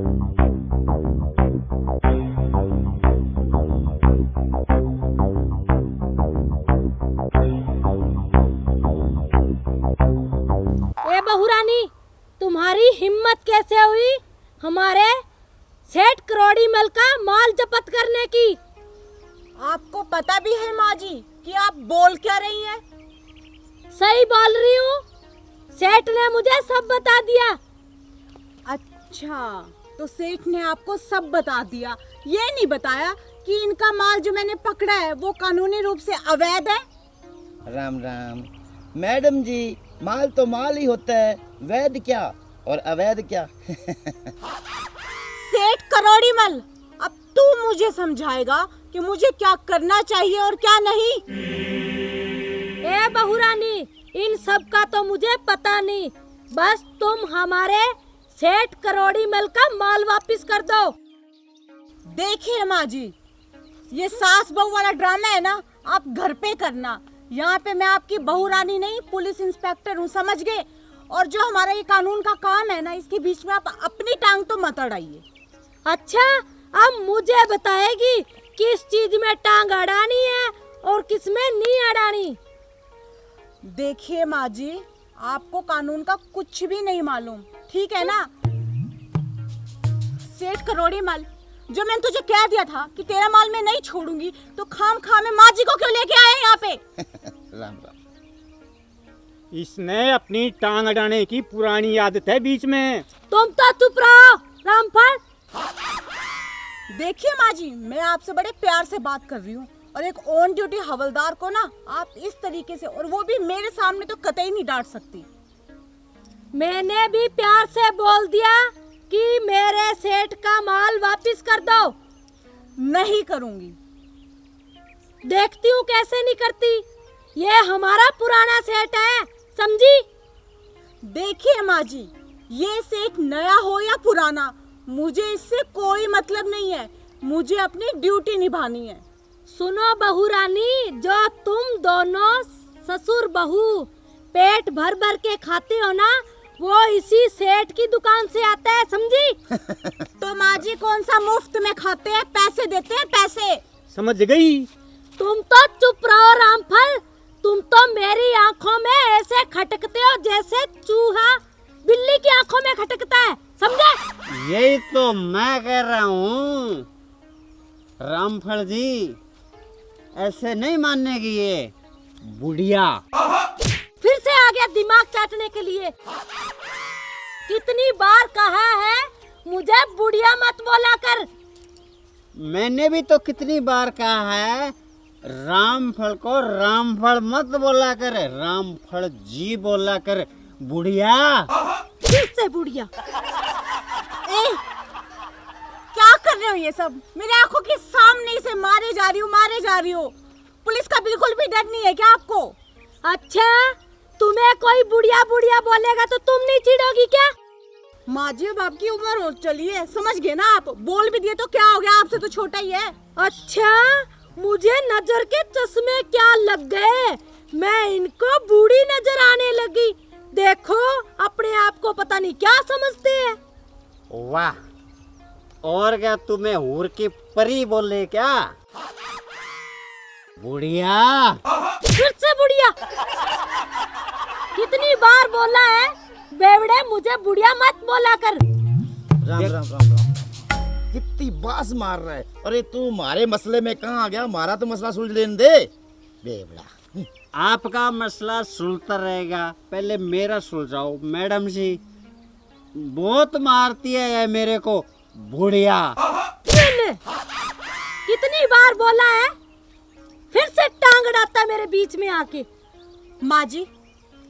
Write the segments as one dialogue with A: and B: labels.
A: ए बहुरानी, तुम्हारी हिम्मत कैसे हुई हमारे सेठ करोड़ीमल का माल जब्त करने की?
B: आपको पता भी है माँ जी कि आप बोल क्या रही हैं?
A: सही बोल रही हूँ, सेठ ने मुझे सब बता दिया।
B: अच्छा, तो सेठ ने आपको सब बता दिया, ये नहीं बताया कि इनका माल जो मैंने पकड़ा है वो कानूनी रूप से अवैध है?
C: राम राम मैडम जी, माल तो माल ही होता है, वैध क्या और अवैध क्या।
B: सेठ करोड़ीमल, अब तू मुझे समझाएगा कि मुझे क्या करना चाहिए और क्या नहीं।
A: ए बहुरानी, इन सब का तो मुझे पता नहीं, बस तुम हमारे सेठ करोड़ीमल का माल वापस कर दो।
B: देखिए माँ जी, ये सास बहू वाला ड्रामा है ना, आप घर पे करना। यहाँ पे मैं आपकी बहू रानी नहीं, पुलिस इंस्पेक्टर हूँ, समझ गए? और जो हमारा ये कानून का काम है ना, इसके बीच में आप अपनी टांग तो मत अड़ाइए।
A: अच्छा, अब मुझे बताएगी किस चीज में टांग अड़ानी है और किस में नहीं अड़ानी?
B: देखिए माँ जी, आपको कानून का कुछ भी नहीं मालूम, ठीक है ना? सेठ करोड़ीमल, जो मैंने तुझे कह दिया था कि तेरा माल मैं नहीं छोड़ूंगी, तो खाम खाम में माँ जी को क्यों लेके आए यहाँ पे?
C: राम राम।
D: इसने अपनी टांग अड़ाने की पुरानी आदत है बीच में।
A: तुम तो चुप रहो रामफल।
B: देखिए माँ जी, मैं आपसे बड़े प्यार से बात कर रही हूँ, और एक ऑन ड्यूटी हवलदार को ना आप इस तरीके से, और वो भी मेरे सामने, तो कतई नहीं डांट सकती।
A: मैंने भी प्यार से बोल दिया कि मेरे सेठ का माल वापस कर दो।
B: नहीं करूंगी।
A: देखती हूँ कैसे नहीं करती, ये हमारा पुराना सेठ है, समझी?
B: देखिए माँ जी, ये सेठ नया हो या पुराना, मुझे इससे कोई मतलब नहीं है, मुझे अपनी ड्यूटी निभानी है।
A: सुनो बहू रानी, जो तुम दोनों ससुर बहू पेट भर भर के खाते हो ना, वो इसी सेठ की दुकान से आता है, समझी?
B: तो माँ जी कौन सा मुफ्त में खाते हैं, पैसे देते हैं, पैसे।
D: समझ गई?
A: तुम तो चुप रहो रामफल, तुम तो मेरी आंखों में ऐसे खटकते हो जैसे चूहा बिल्ली की आंखों में खटकता है, समझे?
D: यही तो मैं कह रहा हूँ रामफल जी, ऐसे नहीं मानने की ये बुढ़िया।
A: फिर से आ गया दिमाग चाटने के लिए। कितनी बार कहा है मुझे बुढ़िया मत बोला कर।
D: मैंने भी तो कितनी बार कहा है रामफल को रामफल मत बोला कर, रामफल जी बोला कर। बुढ़िया।
A: फिर से बुढ़िया।
B: ए, क्या कर रहे हो ये सब? मेरे आंखों के सामने से मारे जा रही हो। पुलिस का बिल्कुल भी डर नहीं है क्या आपको?
A: अच्छा, तुम्हें कोई बुढ़िया बुढ़िया बोलेगा तो तुम नहीं चिढ़ोगी क्या?
B: माँ जी, अब आपकी उम्र हो चली है, समझ गए ना आप? बोल भी दिए तो क्या हो गया, आपसे तो छोटा ही है।
A: अच्छा, मुझे नजर के चश्मे क्या लग गए, मैं इनको बूढ़ी नजर आने लगी। देखो, अपने आप को पता नहीं क्या समझते हैं।
D: वाह, और क्या तुम्हें हूर की परी बोले क्या? बुढ़िया।
A: फिर से बुढ़िया। कितनी बार बोला है बेवड़े, मुझे बुढ़िया मत बोला कर।
C: राम राम राम राम। कितनी बास मार रहा है। अरे तू हमारे मसले में कहाँ आ गया, हमारा तो मसला सुलझ लेने दे बेवड़ा।
D: आपका मसला सुलझता रहेगा, पहले मेरा सुलझाओ। मैडम जी बहुत मारती है ये मेरे को बुढ़िया।
A: कितनी बार बोला है, फिर से टांग अड़ाता है मेरे बीच में आके।
B: माँ जी,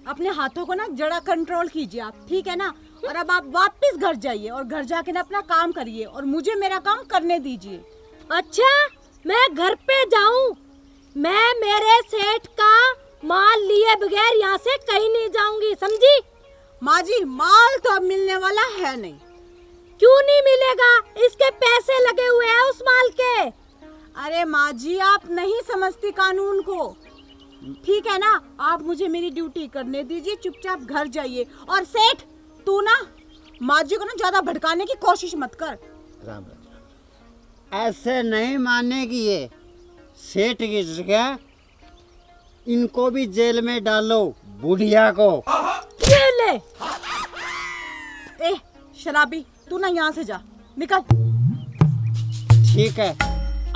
B: अपने हाथों को ना जरा कंट्रोल कीजिए आप, ठीक है ना? और अब आप वापस घर जाइए और घर जाके ना अपना काम करिए और मुझे मेरा काम करने दीजिए।
A: अच्छा, मैं घर पे जाऊं? मैं मेरे सेठ का माल लिए बगैर यहाँ से कहीं नहीं जाऊंगी, समझी?
B: माँ जी, माल तो अब मिलने वाला है नहीं।
A: क्यों नहीं मिलेगा? इसके पैसे लगे हुए हैं उस माल के।
B: अरे माँ जी, आप नहीं समझती कानून को, ठीक है ना? आप मुझे मेरी ड्यूटी करने दीजिए, चुपचाप घर जाइए। और सेठ, तू ना माँ जी को ना ज्यादा भड़काने की कोशिश मत कर।
C: राम राम।
D: ऐसे नहीं मानेगी ये। सेठ की जगह इनको भी जेल में डालो, बुढ़िया को।
A: ये ले।
B: ए शराबी, तू ना यहाँ से जा, निकल।
D: ठीक है,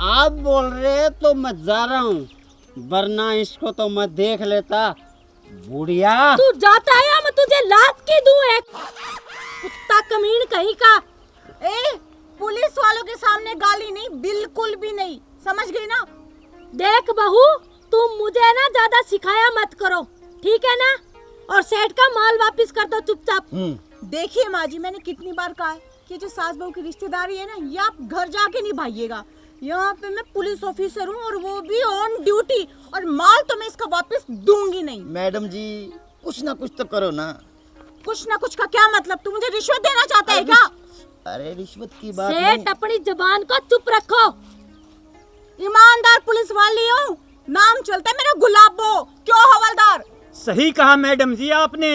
D: आप बोल रहे तो मैं जा रहा हूँ, वरना इसको तो मैं देख लेता। बुढ़िया,
A: तू जाता है या मैं तुझे लात की दूं एक कुत्ता कमीन कहीं का।
B: ए पुलिस वालों के सामने गाली नहीं, बिल्कुल भी नहीं, समझ गई ना?
A: देख बहू, तुम मुझे ना ज्यादा सिखाया मत करो, ठीक है ना? और सेठ का माल वापस कर दो चुपचाप।
B: देखिए माँ जी, मैंने कितनी बार कहा है कि जो सास बहू की रिश्तेदारी है ना, ये आप घर जाके निभाइएगा। यहाँ पे मैं पुलिस ऑफिसर हूँ और वो भी ऑन ड्यूटी, और माल तो मैं इसका वापस दूंगी नहीं।
C: मैडम जी कुछ ना कुछ तो करो ना।
B: कुछ ना कुछ का क्या मतलब? तू मुझे रिश्वत देना चाहता है क्या?
C: अरे रिश्वत की बात
A: सेठ अपनी जबान को चुप रखो।
B: ईमानदार पुलिस वाली हूँ, नाम चलता है मेरा गुलाबो। क्यों हवलदार?
E: सही कहा मैडम जी आपने।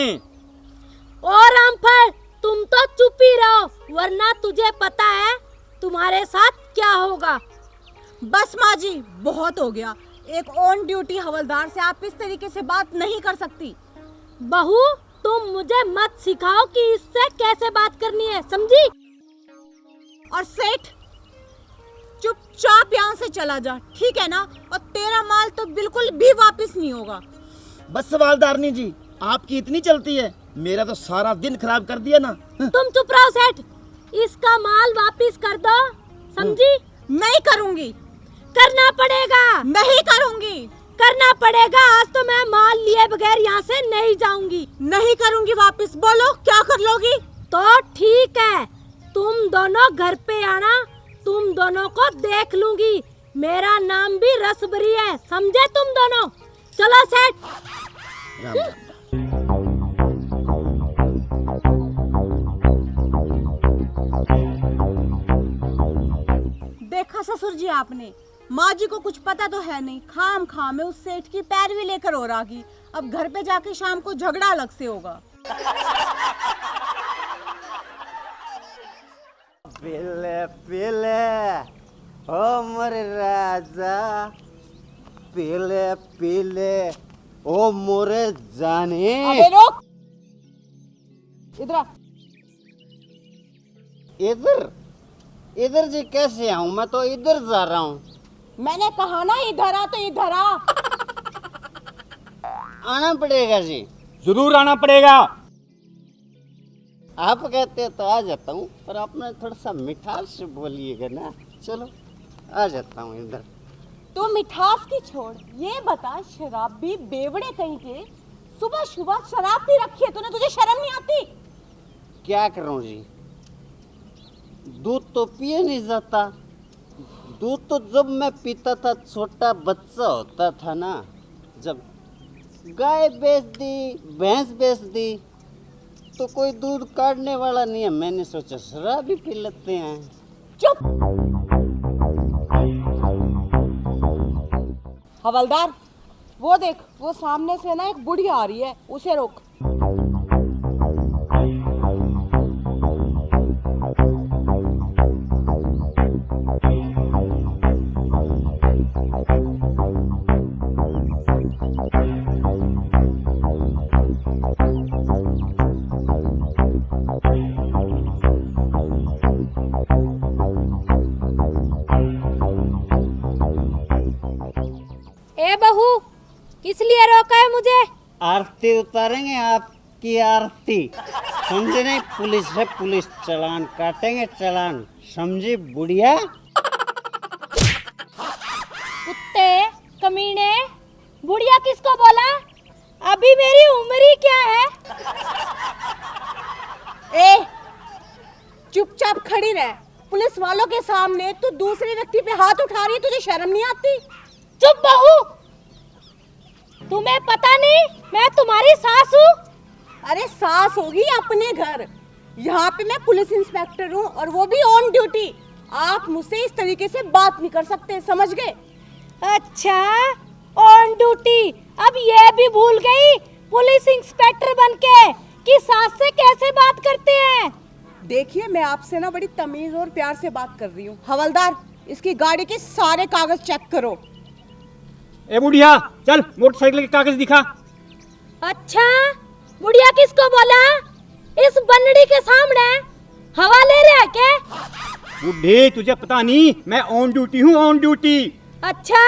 A: और रामफल, तुम तो चुप ही रहो, वरना तुझे पता है तुम्हारे साथ क्या होगा।
B: बस माँ जी, बहुत हो गया। एक ऑन ड्यूटी हवलदार से आप इस तरीके से बात नहीं कर सकती।
A: बहू, तुम मुझे मत सिखाओ कि इससे कैसे बात करनी है, समझी?
B: और सेठ, चुपचाप यहाँ से चला जा, ठीक है ना? और तेरा माल तो बिल्कुल भी वापस नहीं होगा।
C: बस सवालदारनी जी, आपकी इतनी चलती है, मेरा तो सारा दिन खराब कर दिया ना।
A: तुम चुप रहो सेठ, इसका माल वापस कर दो, समझी?
B: नहीं करूंगी।
A: करना पड़ेगा।
B: नहीं करूंगी।
A: करना पड़ेगा। आज तो मैं माल लिए बगैर यहाँ से नहीं जाऊंगी।
B: नहीं करूंगी वापस। बोलो क्या कर लोगी?
A: तो ठीक है, तुम दोनों घर पे आना, तुम दोनों को देख लूंगी। मेरा नाम भी रसबरी है, समझे तुम दोनों? चलो सेठ।
C: राम राम।
B: देखा ससुर जी आपने, माँ जी को कुछ पता तो है नहीं, खाम खाम में उस सेठ की पैरवी लेकर और आ गई। अब घर पे जाके शाम को झगड़ा अलग से होगा।
D: पीले पीले ओ मोरे राजा, पीले पीले ओ मोरे जाने।
B: अबे रुक, इधर आ।
D: इधर इधर जी कैसे आऊं? मैं तो इधर जा रहा हूँ।
B: मैंने कहा ना इधर आ, तो इधर आ।
D: आना पड़ेगा जी।
E: जरूर आना पड़ेगा।
D: आप कहते तो आ जाता हूँ, पर आपने थोड़ा सा मिठास से बोलिएगा ना। चलो आ जाता हूँ इधर।
B: तू मिठास की छोड़, ये बता शराबी बेवड़े कहीं के, सुबह सुबह शराब पी रखी है तूने, तुझे शर्म नहीं आती?
D: क्या करूँ जी, दूध तो पिए नहीं जाता। दूध तो जब मैं पीता था, छोटा बच्चा होता था ना, जब गाय बेच दी, भैंस बेच दी, तो कोई दूध काटने वाला नहीं है। मैंने सोचा शराब भी पी लेते हैं।
B: चुप। हवलदार, वो देख, वो सामने से ना एक बुढ़ी आ रही है, उसे रोक।
A: ए बहू, किस लिए रोका है मुझे?
D: आरती उतारेंगे, आपकी आरती। समझे नहीं? पुलिस है पुलिस, चालान काटेंगे चालान। समझी बुढ़िया?
A: कुत्ते कमीने, बुढ़िया किसको बोला? अभी मेरी उम्र ही क्या है?
B: ए, चुपचाप खड़ी रह। पुलिस वालों के सामने तू दूसरे व्यक्ति पे हाथ उठा रही है, तुझे शर्म नहीं आती?
A: चुप बहू, तुम्हें पता नहीं मैं तुम्हारी सास हूँ?
B: अरे सास होगी अपने घर, यहाँ पे मैं पुलिस इंस्पेक्टर हूँ, और वो भी ऑन ड्यूटी। आप मुझसे इस तरीके से बात नहीं कर सकते, समझ गए?
A: अच्छा, ऑन ड्यूटी। अब ये भी भूल गई पुलिस इंस्पेक्टर बनके कि सास से कैसे बात करते हैं।
B: देखिए मैं आपसे ना बड़ी तमीज और प्यार से बात कर रही हूँ। हवलदार, इसकी गाड़ी के सारे कागज चेक करो।
E: ए बुढ़िया, चल मोटरसाइकिल के कागज दिखा।
A: अच्छा, बुढ़िया किसको बोला? इस बनड़ी के सामने हवा ले रहे हैं क्या?
E: बुढ़े, तुझे पता नहीं, मैं ऑन ड्यूटी हूँ, ऑन ड्यूटी।
A: अच्छा,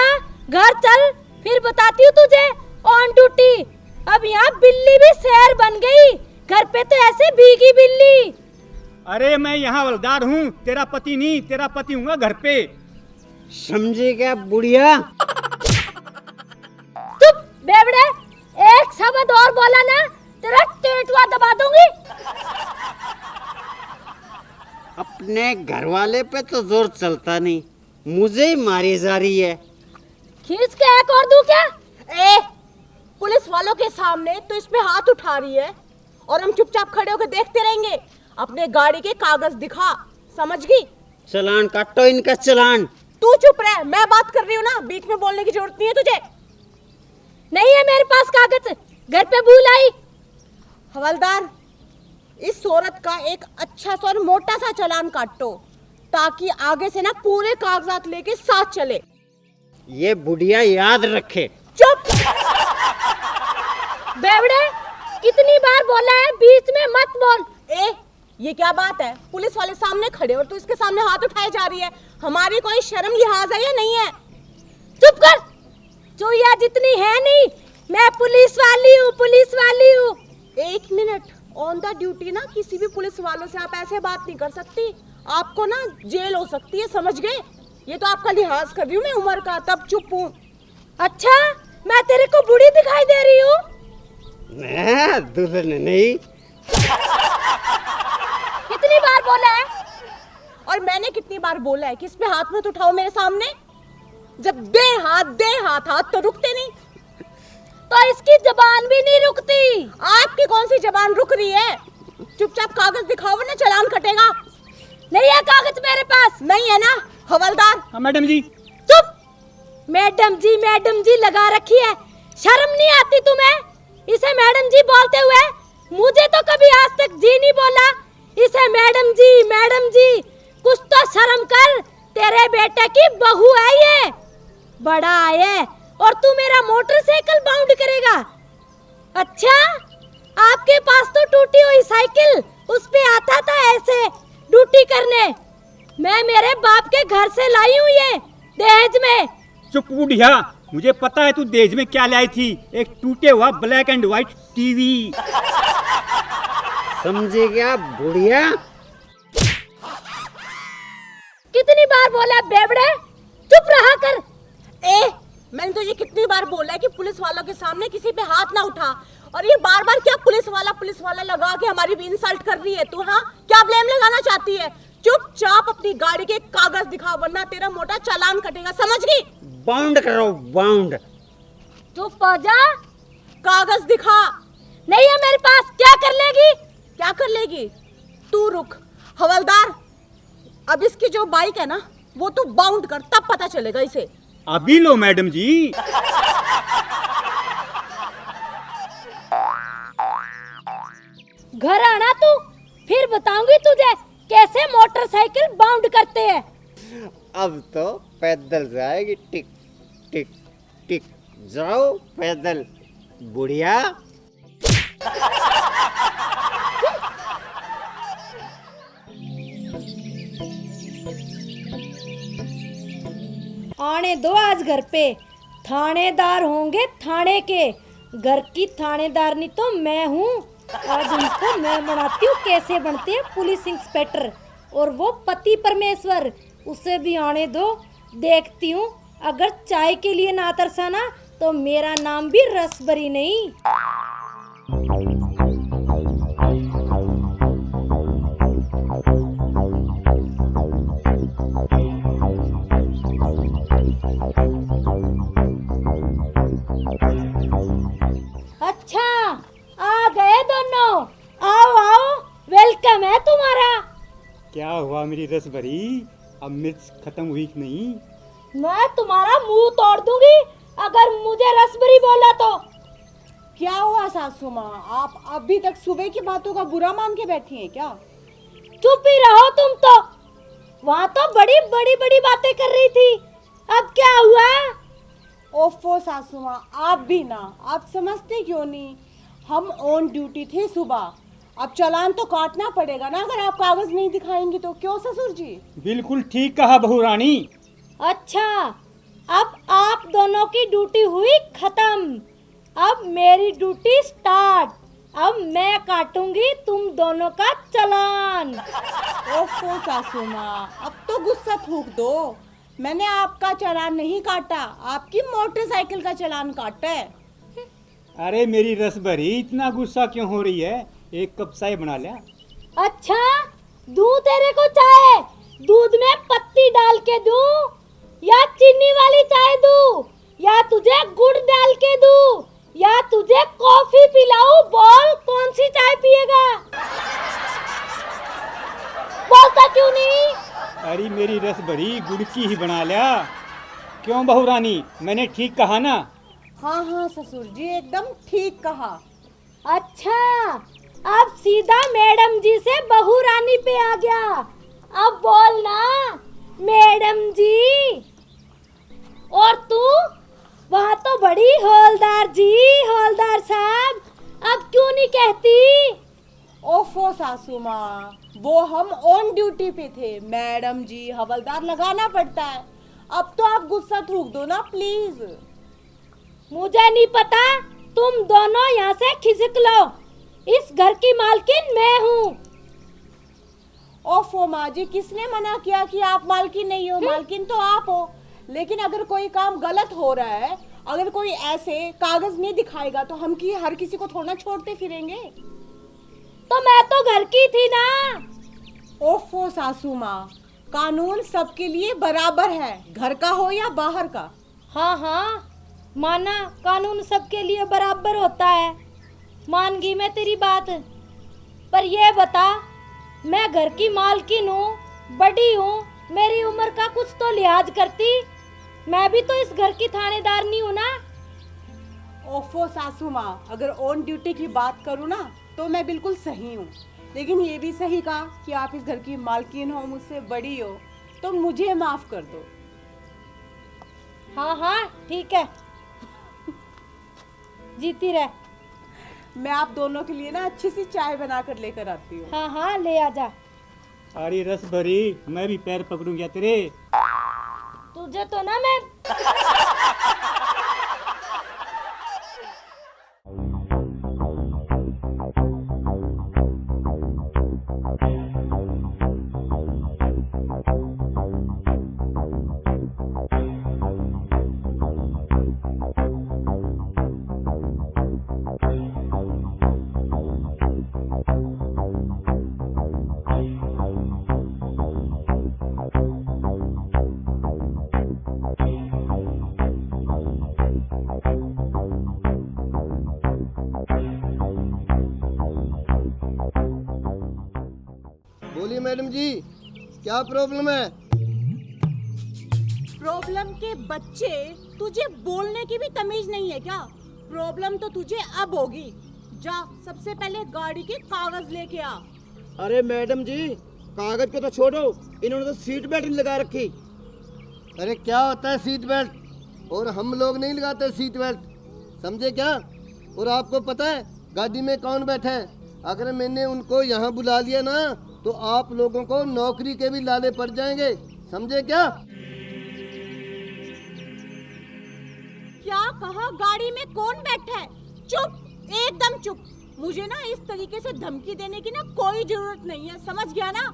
A: घर चल, फिर बताती हूँ तुझे ऑन ड्यूटी। अब यहाँ बिल्ली भी शेर बन गई, घर पे तो ऐसे भीगी बिल्ली।
E: अरे मैं यहाँ हवलदार हूँ, तेरा पति नहीं, तेरा पति हूँ घर पे।
D: समझे क्या बुढ़िया?
A: चुप बेवड़े, एक शब्द और बोला ना तेरा टेटुआ दबा दूंगी।
D: अपने घर वाले पे तो जोर चलता नहीं, मुझे ही मारी जा रही है।
A: खींच के एक और दूं क्या?
B: ए, पुलिस वालों के सामने तो इस पे हाथ उठा रही है और हम चुपचाप खड़े होकर देखते रहेंगे। अपने गाड़ी के कागज दिखा, समझ गई?
D: चालान काटो इनका चालान।
B: तू चुप रह, मैं बात कर रही हूँ ना, बीच में बोलने की जरूरत नहीं है तुझे।
A: नहीं है मेरे पास कागज, घर पे भूल आई।
B: हवलदार, इस औरत का एक अच्छा सा और मोटा सा चालान काटो ताकि आगे से ना पूरे कागजात लेके साथ चले।
D: ये बुढ़िया याद रखे।
B: चुप।
A: बेवड़े, कितनी बार बोला है बीच में मत बोल।
B: ए, ये क्या बात है? पुलिस वाले सामने खड़े और तू इसके सामने हाथ उठाए जा रही है। हमारी कोई शर्म लिहाज है या नहीं है?
A: चुप कर, चुईया जितनी है नहीं, मैं पुलिस वाली हूँ, पुलिस वाली हूँ।
B: 1 मिनट, ऑन द ड्यूटी ना किसी भी पुलिस वालों से आप ऐसे बात नहीं कर सकती। आपको ना जेल हो सकती है, समझ गए? ये तो आपका लिहाज कर रही हूँ मैं उम्र का, तब चुप हूँ।
A: अच्छा, मैं तेरे को बुढ़ी दिखाई दे रही हूँ?
D: मैं दुल्हन नहीं।
A: कितनी बार बोला है?
B: और मैंने कितनी बार बोला है कि इस पे हाथ मत उठाओ मेरे सामने। जब दे हाथ हाथ तो रुकते नहीं।
A: तो इसकी जबान भी नहीं रुकती।
B: आपकी कौन सी जबान रुक रही है? चुपचाप कागज दिखाओ वरना चालान कटेगा।
A: नहीं है कागज मेरे पास।
B: नहीं है ना हवलदार?
E: हाँ मैडम जी।
A: चुप, मैडम जी लगा रखी है, शर्म नहीं आती तुम्हें? इसे मैडम जी बोलते हुए मुझे तो कभी आज तक जी नहीं बोला। इसे मैडम जी, कुछ तो शर्म कर, तेरे बेटे की बहू है ये, बड़ा है, और तू मेरा मोटरसाइकिल बाउंड करेगा? अच्छा, आपके पास तो टूटी हुई साइकिल, उस पे आता था ऐसे ड्यूटी करने। मैं मेरे बाप के घर से लाई हूँ ये, दहेज में।
E: चुप बुढ़िया, मुझे पता है तू दहेज में क्या लाई थी, एक टूटे हुआ ब्लैक एंड व्हाइट टीवी।
D: समझे क्या बुढ़िया?
A: कितनी बार बोला बेवड़े, चुप रहा कर।
B: ए, मैंने तुझे कितनी बार बोला है कि पुलिस वालों के सामने किसी पे हाथ ना उठा, और ये बार बार क्या पुलिस वाला लगा के हमारी भी इंसल्ट कर रही है तू? हाँ, क्या ब्लेम लगाना चाहती है? चुपचाप अपनी गाड़ी के कागज दिखा वरना तेरा मोटा चालान कटेगा, समझ गई?
D: बाउंड करो, बाउंड।
A: चुप हो जा।
B: कागज दिखा।
A: नहीं है मेरे पास, क्या कर लेगी?
B: क्या कर लेगी? तू रुक। हवलदार, अब इसकी जो बाइक है ना वो तू बाउंड कर, तब पता चलेगा इसे।
E: अभी लो मैडम जी।
A: घर आना तू, फिर बताऊंगी तुझे कैसे मोटरसाइकिल बाउंड करते हैं।
D: अब तो पैदल जाएगी, टिक टिक टिक। जाओ पैदल बुढ़िया।
A: आने दो आज घर पे, थानेदार होंगे थाने के। घर की थानेदारनी तो मैं हूँ। आज उनको मैं बनाती हूँ कैसे बनते हैं पुलिस इंस्पेक्टर, और वो पति परमेश्वर, उसे भी आने दो। देखती हूँ, अगर चाय के लिए ना तरसाना तो मेरा नाम भी रसभरी नहीं। अच्छा, आ गए दोनों। आओ आओ, वेलकम है तुम्हारा।
E: क्या हुआ मेरी रस भरी, अब मिर्च खत्म हुई कि नहीं?
A: मैं तुम्हारा मुंह तोड़ दूंगी अगर मुझे रसभरी बोला तो।
B: क्या हुआ सासू माँ, आप अभी तक सुबह की बातों का बुरा मान के बैठी हैं क्या?
A: चुप ही रहो तुम तो। वहाँ तो बड़ी बड़ी बड़ी बातें कर रही थी, अब क्या हुआ?
B: ओफो सासू माँ, आप भी ना, आप समझते क्यों नहीं? हम ऑन ड्यूटी थे सुबह, अब चालान तो काटना पड़ेगा ना अगर आप कागज नहीं दिखाएंगी तो। क्यों ससुर जी?
E: बिल्कुल ठीक कहा बहू रानी।
A: अच्छा, अब आप दोनों की ड्यूटी हुई खत्म, अब मेरी ड्यूटी स्टार्ट। अब मैं काटूंगी तुम दोनों का चालान।
B: ओफो सासू माँ, अब तो गुस्सा थूक दो। मैंने आपका चालान नहीं काटा, आपकी मोटरसाइकिल का चालान काटा है।
E: अरे मेरी रसभरी, इतना गुस्सा क्यों हो रही है? एक कप चाय बना लिया।
A: अच्छा, दूं तेरे को चाय? दूध में पत्ती डाल के दूं या चीनी वाली चाय दूं या तुझे गुड़ डाल के दूं या तुझे कॉफी पिलाऊं? बोल कौन सी चाय पिएगा? बोलता क्यों नहीं?
E: अरे मेरी रसभरी, गुड़ की ही बना लिया। क्यों बहू रानी, मैंने ठीक कहा ना?
B: हाँ हाँ ससुर जी, एकदम ठीक कहा।
A: अच्छा, अब सीधा मैडम जी से बहू रानी पे आ गया। अब बोल ना मैडम जी। और तू वहाँ तो बड़ी हौलदार जी, हौलदार साहब, अब क्यों नहीं कहती?
B: ओफो सासू माँ, वो हम ऑन ड्यूटी पे थे, मैडम जी हवलदार लगाना पड़ता है। अब तो आप गुस्सा थूक दो ना प्लीज।
A: मुझे नहीं पता, तुम दोनों यहाँ से खिसक लो, इस घर की मालकिन मैं हूँ।
B: ओफो माँ जी, किसने मना किया कि आप मालकिन नहीं हो? मालकिन तो आप हो। लेकिन अगर कोई काम गलत हो रहा है, अगर कोई ऐसे कागज नहीं दिखाएगा तो हम की हर किसी को थोड़ा छोड़ते फिरेंगे।
A: तो मैं तो घर की थी ना।
B: ओफो सासू माँ, कानून सबके लिए बराबर है, घर का हो या बाहर का।
A: हाँ हाँ, माना कानून सबके लिए बराबर होता है, मान गई मैं तेरी बात। पर ये बता, मैं घर की मालकिन हूँ, बड़ी हूँ, मेरी उम्र का कुछ तो लिहाज करती। मैं भी तो इस घर की थानेदार नहीं हूँ ना।
B: ओफो सासू माँ, अगर ऑन ड्यूटी की बात करूँ ना तो मैं बिल्कुल सही हूँ, लेकिन ये भी सही कहा कि आप इस घर की मालकिन हो, मुझसे बड़ी हो, तो मुझे माफ कर दो।
A: हाँ हाँ ठीक है, जीती रह।
B: मैं आप दोनों के लिए ना अच्छी सी चाय बना कर लेकर आती हूँ।
A: हाँ हाँ ले आ जा।
E: अरे रसभरी, मैं भी पैर पकड़ूंगा तेरे।
A: तुझे तो ना मैं
F: बोलिए मैडम जी, क्या प्रॉब्लम है?
B: प्रॉब्लम के बच्चे, तुझे बोलने की भी तमीज नहीं है क्या? प्रॉब्लम तो तुझे अब होगी। जा सबसे पहले गाड़ी के कागज लेके आ।
C: अरे मैडम जी, कागज को तो छोड़ो, इन्होंने तो सीट बेल्ट नहीं लगा रखी।
F: अरे क्या होता है सीट बेल्ट? और हम लोग नहीं लगाते सीट बेल्ट, समझे क्या? और आपको पता है गाड़ी में कौन बैठा है? अगर मैंने उनको यहाँ बुला लिया ना तो आप लोगों को नौकरी के भी लाले पड़ जाएंगे, समझे क्या?
B: क्या कहा? गाड़ी में कौन बैठा है? चुप, एकदम चुप। मुझे ना इस तरीके से धमकी देने की ना कोई जरूरत नहीं है, समझ गया ना?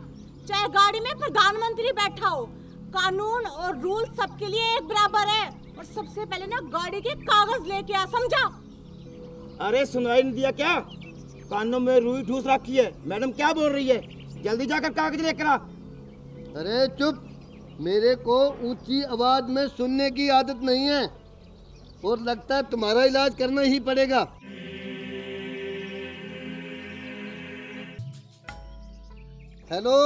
B: चाहे गाड़ी में प्रधानमंत्री बैठा हो, कानून और रूल सबके लिए एक बराबर है। और सबसे पहले ना गाड़ी के कागज लेके आ, समझा?
C: अरे सुनाई नहीं दिया क्या? कानों में रुई ठूस रखी है। मैडम क्या बोल रही है? जल्दी जाकर कागज लेकर आ।
F: अरे चुप, मेरे को ऊंची आवाज में सुनने की आदत नहीं है, और लगता है तुम्हारा इलाज करना ही पड़ेगा। हेलो,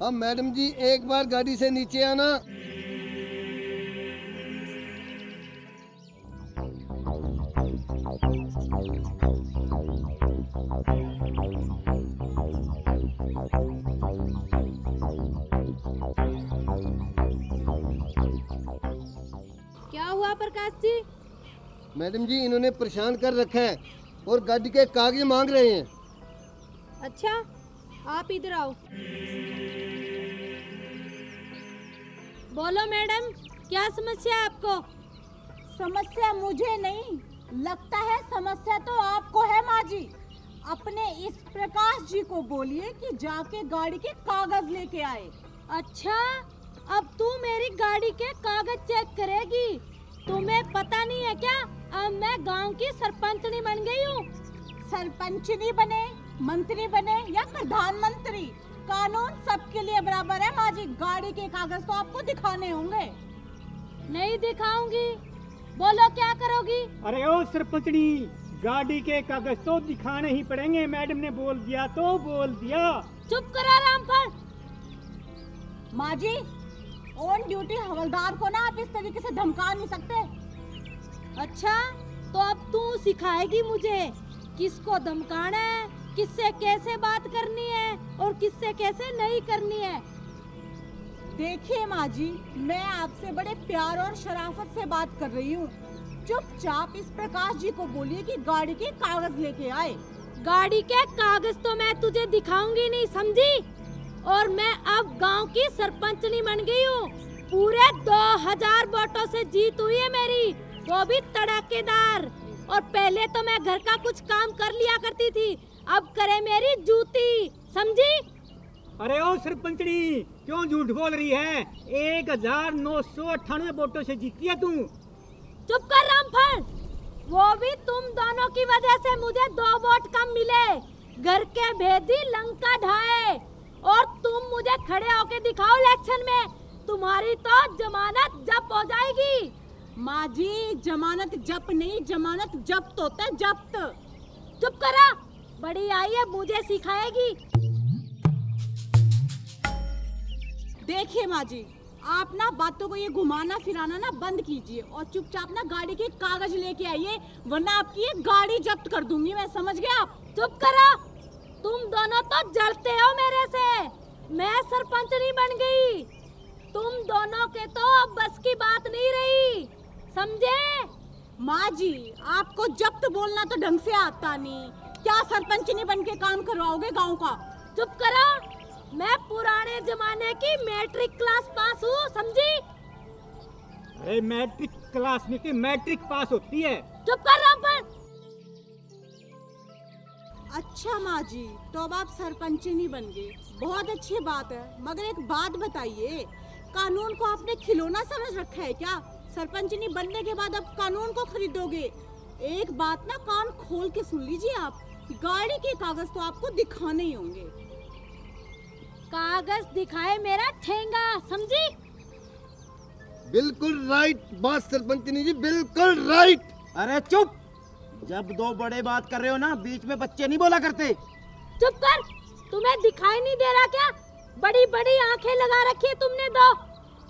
F: हाँ मैडम जी, एक बार गाड़ी से नीचे आना।
A: हुआ प्रकाश जी?
F: मैडम जी इन्होंने परेशान कर रखा है और गाड़ी के कागज मांग रहे हैं।
A: अच्छा, आप इधर आओ। बोलो मैडम, क्या समस्या है आपको?
B: समस्या मुझे नहीं लगता है, समस्या तो आपको है माँ जी। अपने इस प्रकाश जी को बोलिए कि जाके गाड़ी के कागज लेके आए।
A: अच्छा, अब तू मेरी गाड़ी के कागज चेक करेगी? तुम्हें पता नहीं है क्या, अब मैं गांव की सरपंचनी बन गई हूँ।
B: सरपंचनी बने, मंत्री बने या प्रधानमंत्री, कानून सबके लिए बराबर है माँ जी। गाड़ी के कागज तो आपको दिखाने होंगे।
A: नहीं दिखाऊंगी। बोलो क्या करोगी?
E: अरे ओ सरपंचनी, गाड़ी के कागज तो दिखाने ही पड़ेंगे। मैडम ने बोल दिया तो बोल दिया।
A: चुप करो रामफल।
B: माँ जी, ऑन ड्यूटी हवलदार को ना आप इस तरीके से धमका नहीं सकते।
A: अच्छा, तो अब तू सिखाएगी मुझे किसको धमकाना है, किससे कैसे बात करनी है और किससे कैसे नहीं करनी है।
B: देखिए माँ जी, मैं आपसे बड़े प्यार और शराफत से बात कर रही हूँ। चुपचाप इस प्रकाश जी को बोलिए कि गाड़ी के कागज लेके आए।
A: गाड़ी के कागज तो मैं तुझे दिखाऊंगी नहीं, समझी? और मैं अब गांव की सरपंचनी बन गई हूँ। पूरे 2000 वोटों से जीत हुई है मेरी, वो भी तड़ाकेदार। और पहले तो मैं घर का कुछ काम कर लिया करती थी, अब करे मेरी जूती, समझी?
E: अरे ओ सरपंचनी, क्यों झूठ बोल रही है? 1998 वोटों से जीती है तू।
A: चुप कर रामफल। वो भी तुम दोनों की वजह से मुझे 2 वोट कम मिले। घर के भेदी लंका ढाए और तुम मुझे खड़े होके दिखाओ इलेक्शन में, तुम्हारी तो जमानत जब्त हो जाएगी।
B: माँ जी, जमानत जब्त नहीं, जमानत जब्त होता है, जब्त।
A: चुप करा, बड़ी आई है मुझे सिखाएगी।
B: देखिए माँ जी, आप ना बातों को ये घुमाना फिराना ना बंद कीजिए और चुपचाप ना गाड़ी के कागज लेके आइए, वरना आपकी ये गाड़ी जब्त कर दूंगी मैं, समझ गए आप?
A: चुप करो, तुम दोनों तो जलते हो मेरे से। मैं सरपंचनी बन गई, तुम दोनों के तो अब बस की बात नहीं रही, समझे?
B: माँ जी, आपको जब्त बोलना तो ढंग से आता नहीं, क्या सरपंचनी बन के काम करवाओगे गाँव का?
A: चुप करो, मैं पुराने जमाने की मैट्रिक क्लास पास हूँ, समझी?
E: अरे मैट्रिक क्लास में की मैट्रिक पास होती है।
A: चुप कर रामफल।
B: अच्छा माँ जी, तो अब आप सरपंचनी बन गए, बहुत अच्छी बात है। मगर एक बात बताइए, कानून को आपने खिलौना समझ रखा है क्या? सरपंचनी बनने के बाद अब कानून को खरीदोगे? एक बात ना कान खोल के सुन लीजिए आप, गाड़ी के कागज तो आपको दिखाने ही होंगे।
A: कागज दिखाए मेरा ठेंगा, समझी?
F: बिल्कुल राइट बात सरपंचनी जी, बिल्कुल राइट।
C: अरे चुप, जब 2 बड़े बात कर रहे हो ना, बीच में बच्चे नहीं बोला करते।
A: चुप कर, तुम्हें दिखाई नहीं दे रहा क्या? बड़ी बड़ी आंखें लगा रखी है तुमने दो,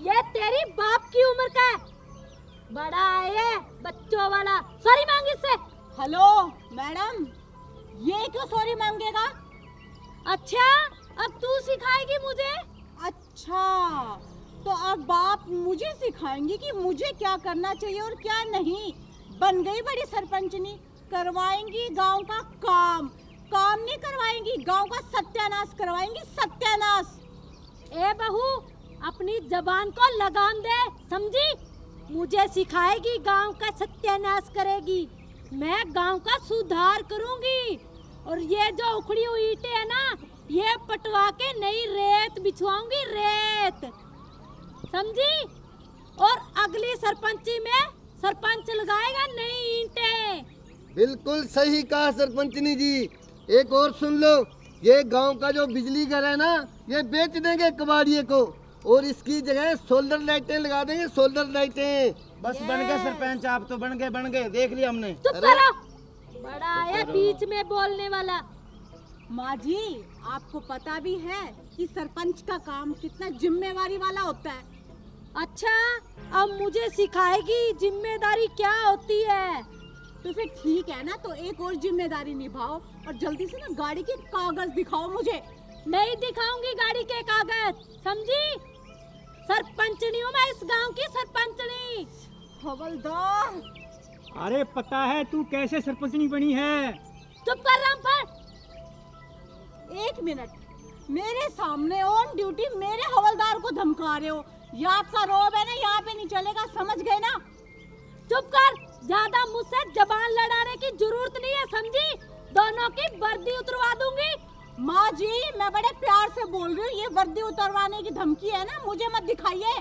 A: ये तेरी बाप की उम्र का है। बड़ा है ये बच्चों वाला, सॉरी मांग इससे।
B: हेलो मैडम, ये क्यों सॉरी मांगेगा?
A: अच्छा, अब तू सिखाएगी मुझे?
B: अच्छा, तो अब आप मुझे सिखाएंगी कि मुझे क्या करना चाहिए और क्या नहीं। बन गई बड़ी सरपंचनी, करवाएंगी गांव का काम, काम नहीं करवाएंगी, गांव का सत्यानाश करवाएंगी, सत्यानाश।
A: ए बहू, अपनी जबान को लगाम दे, समझी? मुझे सिखाएगी, गांव का सत्यानाश करेगी, मैं गांव का सुधार करूंगी। और ये जो उखड़ी हुई ईंटें है ना, ये पटवा के नई रेत बिछवाऊंगी, रेत, समझी? और अगली सरपंची में सरपंच लगाएगा नई ईंटें।
F: बिल्कुल सही कहा सरपंचनी जी। एक और सुन लो, ये गांव का जो बिजली घर है ना, ये बेच देंगे कबाड़िए को और इसकी जगह सोलर लाइटें लगा देंगे, सोलर लाइटें।
C: बस बन गए सरपंच, आप तो बन गए, देख लिया हमने।
A: चुप करो, बड़ा है बीच में बोलने वाला।
B: माँ जी, आपको पता भी है कि सरपंच का काम कितना जिम्मेवारी वाला होता है।
A: अच्छा, अब मुझे सिखाएगी जिम्मेदारी क्या होती है।
B: तो फिर ठीक है ना, तो एक और जिम्मेदारी निभाओ और जल्दी से ना गाड़ी के कागज दिखाओ मुझे।
A: नहीं दिखाऊंगी गाड़ी के कागज, समझी? सरपंचनी हूँ मैं, इस गांव की सरपंचनी।
B: हवलदार,
E: अरे पता है तू कैसे सरपंचनी बनी है?
A: चुप कर रामफल।
B: 1 मिनट, मेरे सामने ऑन ड्यूटी मेरे हवलदार को धमका रहे हो। ये आपका रोब है ना, यहाँ पे नहीं चलेगा, समझ गए ना?
A: चुप कर, ज्यादा मुझसे जबान लड़ाने की जरूरत नहीं है, समझी? दोनों की वर्दी उतरवा दूंगी।
B: माँ जी, मैं बड़े प्यार से बोल रही हूँ, ये वर्दी उतरवाने की धमकी है ना, मुझे मत दिखाइए।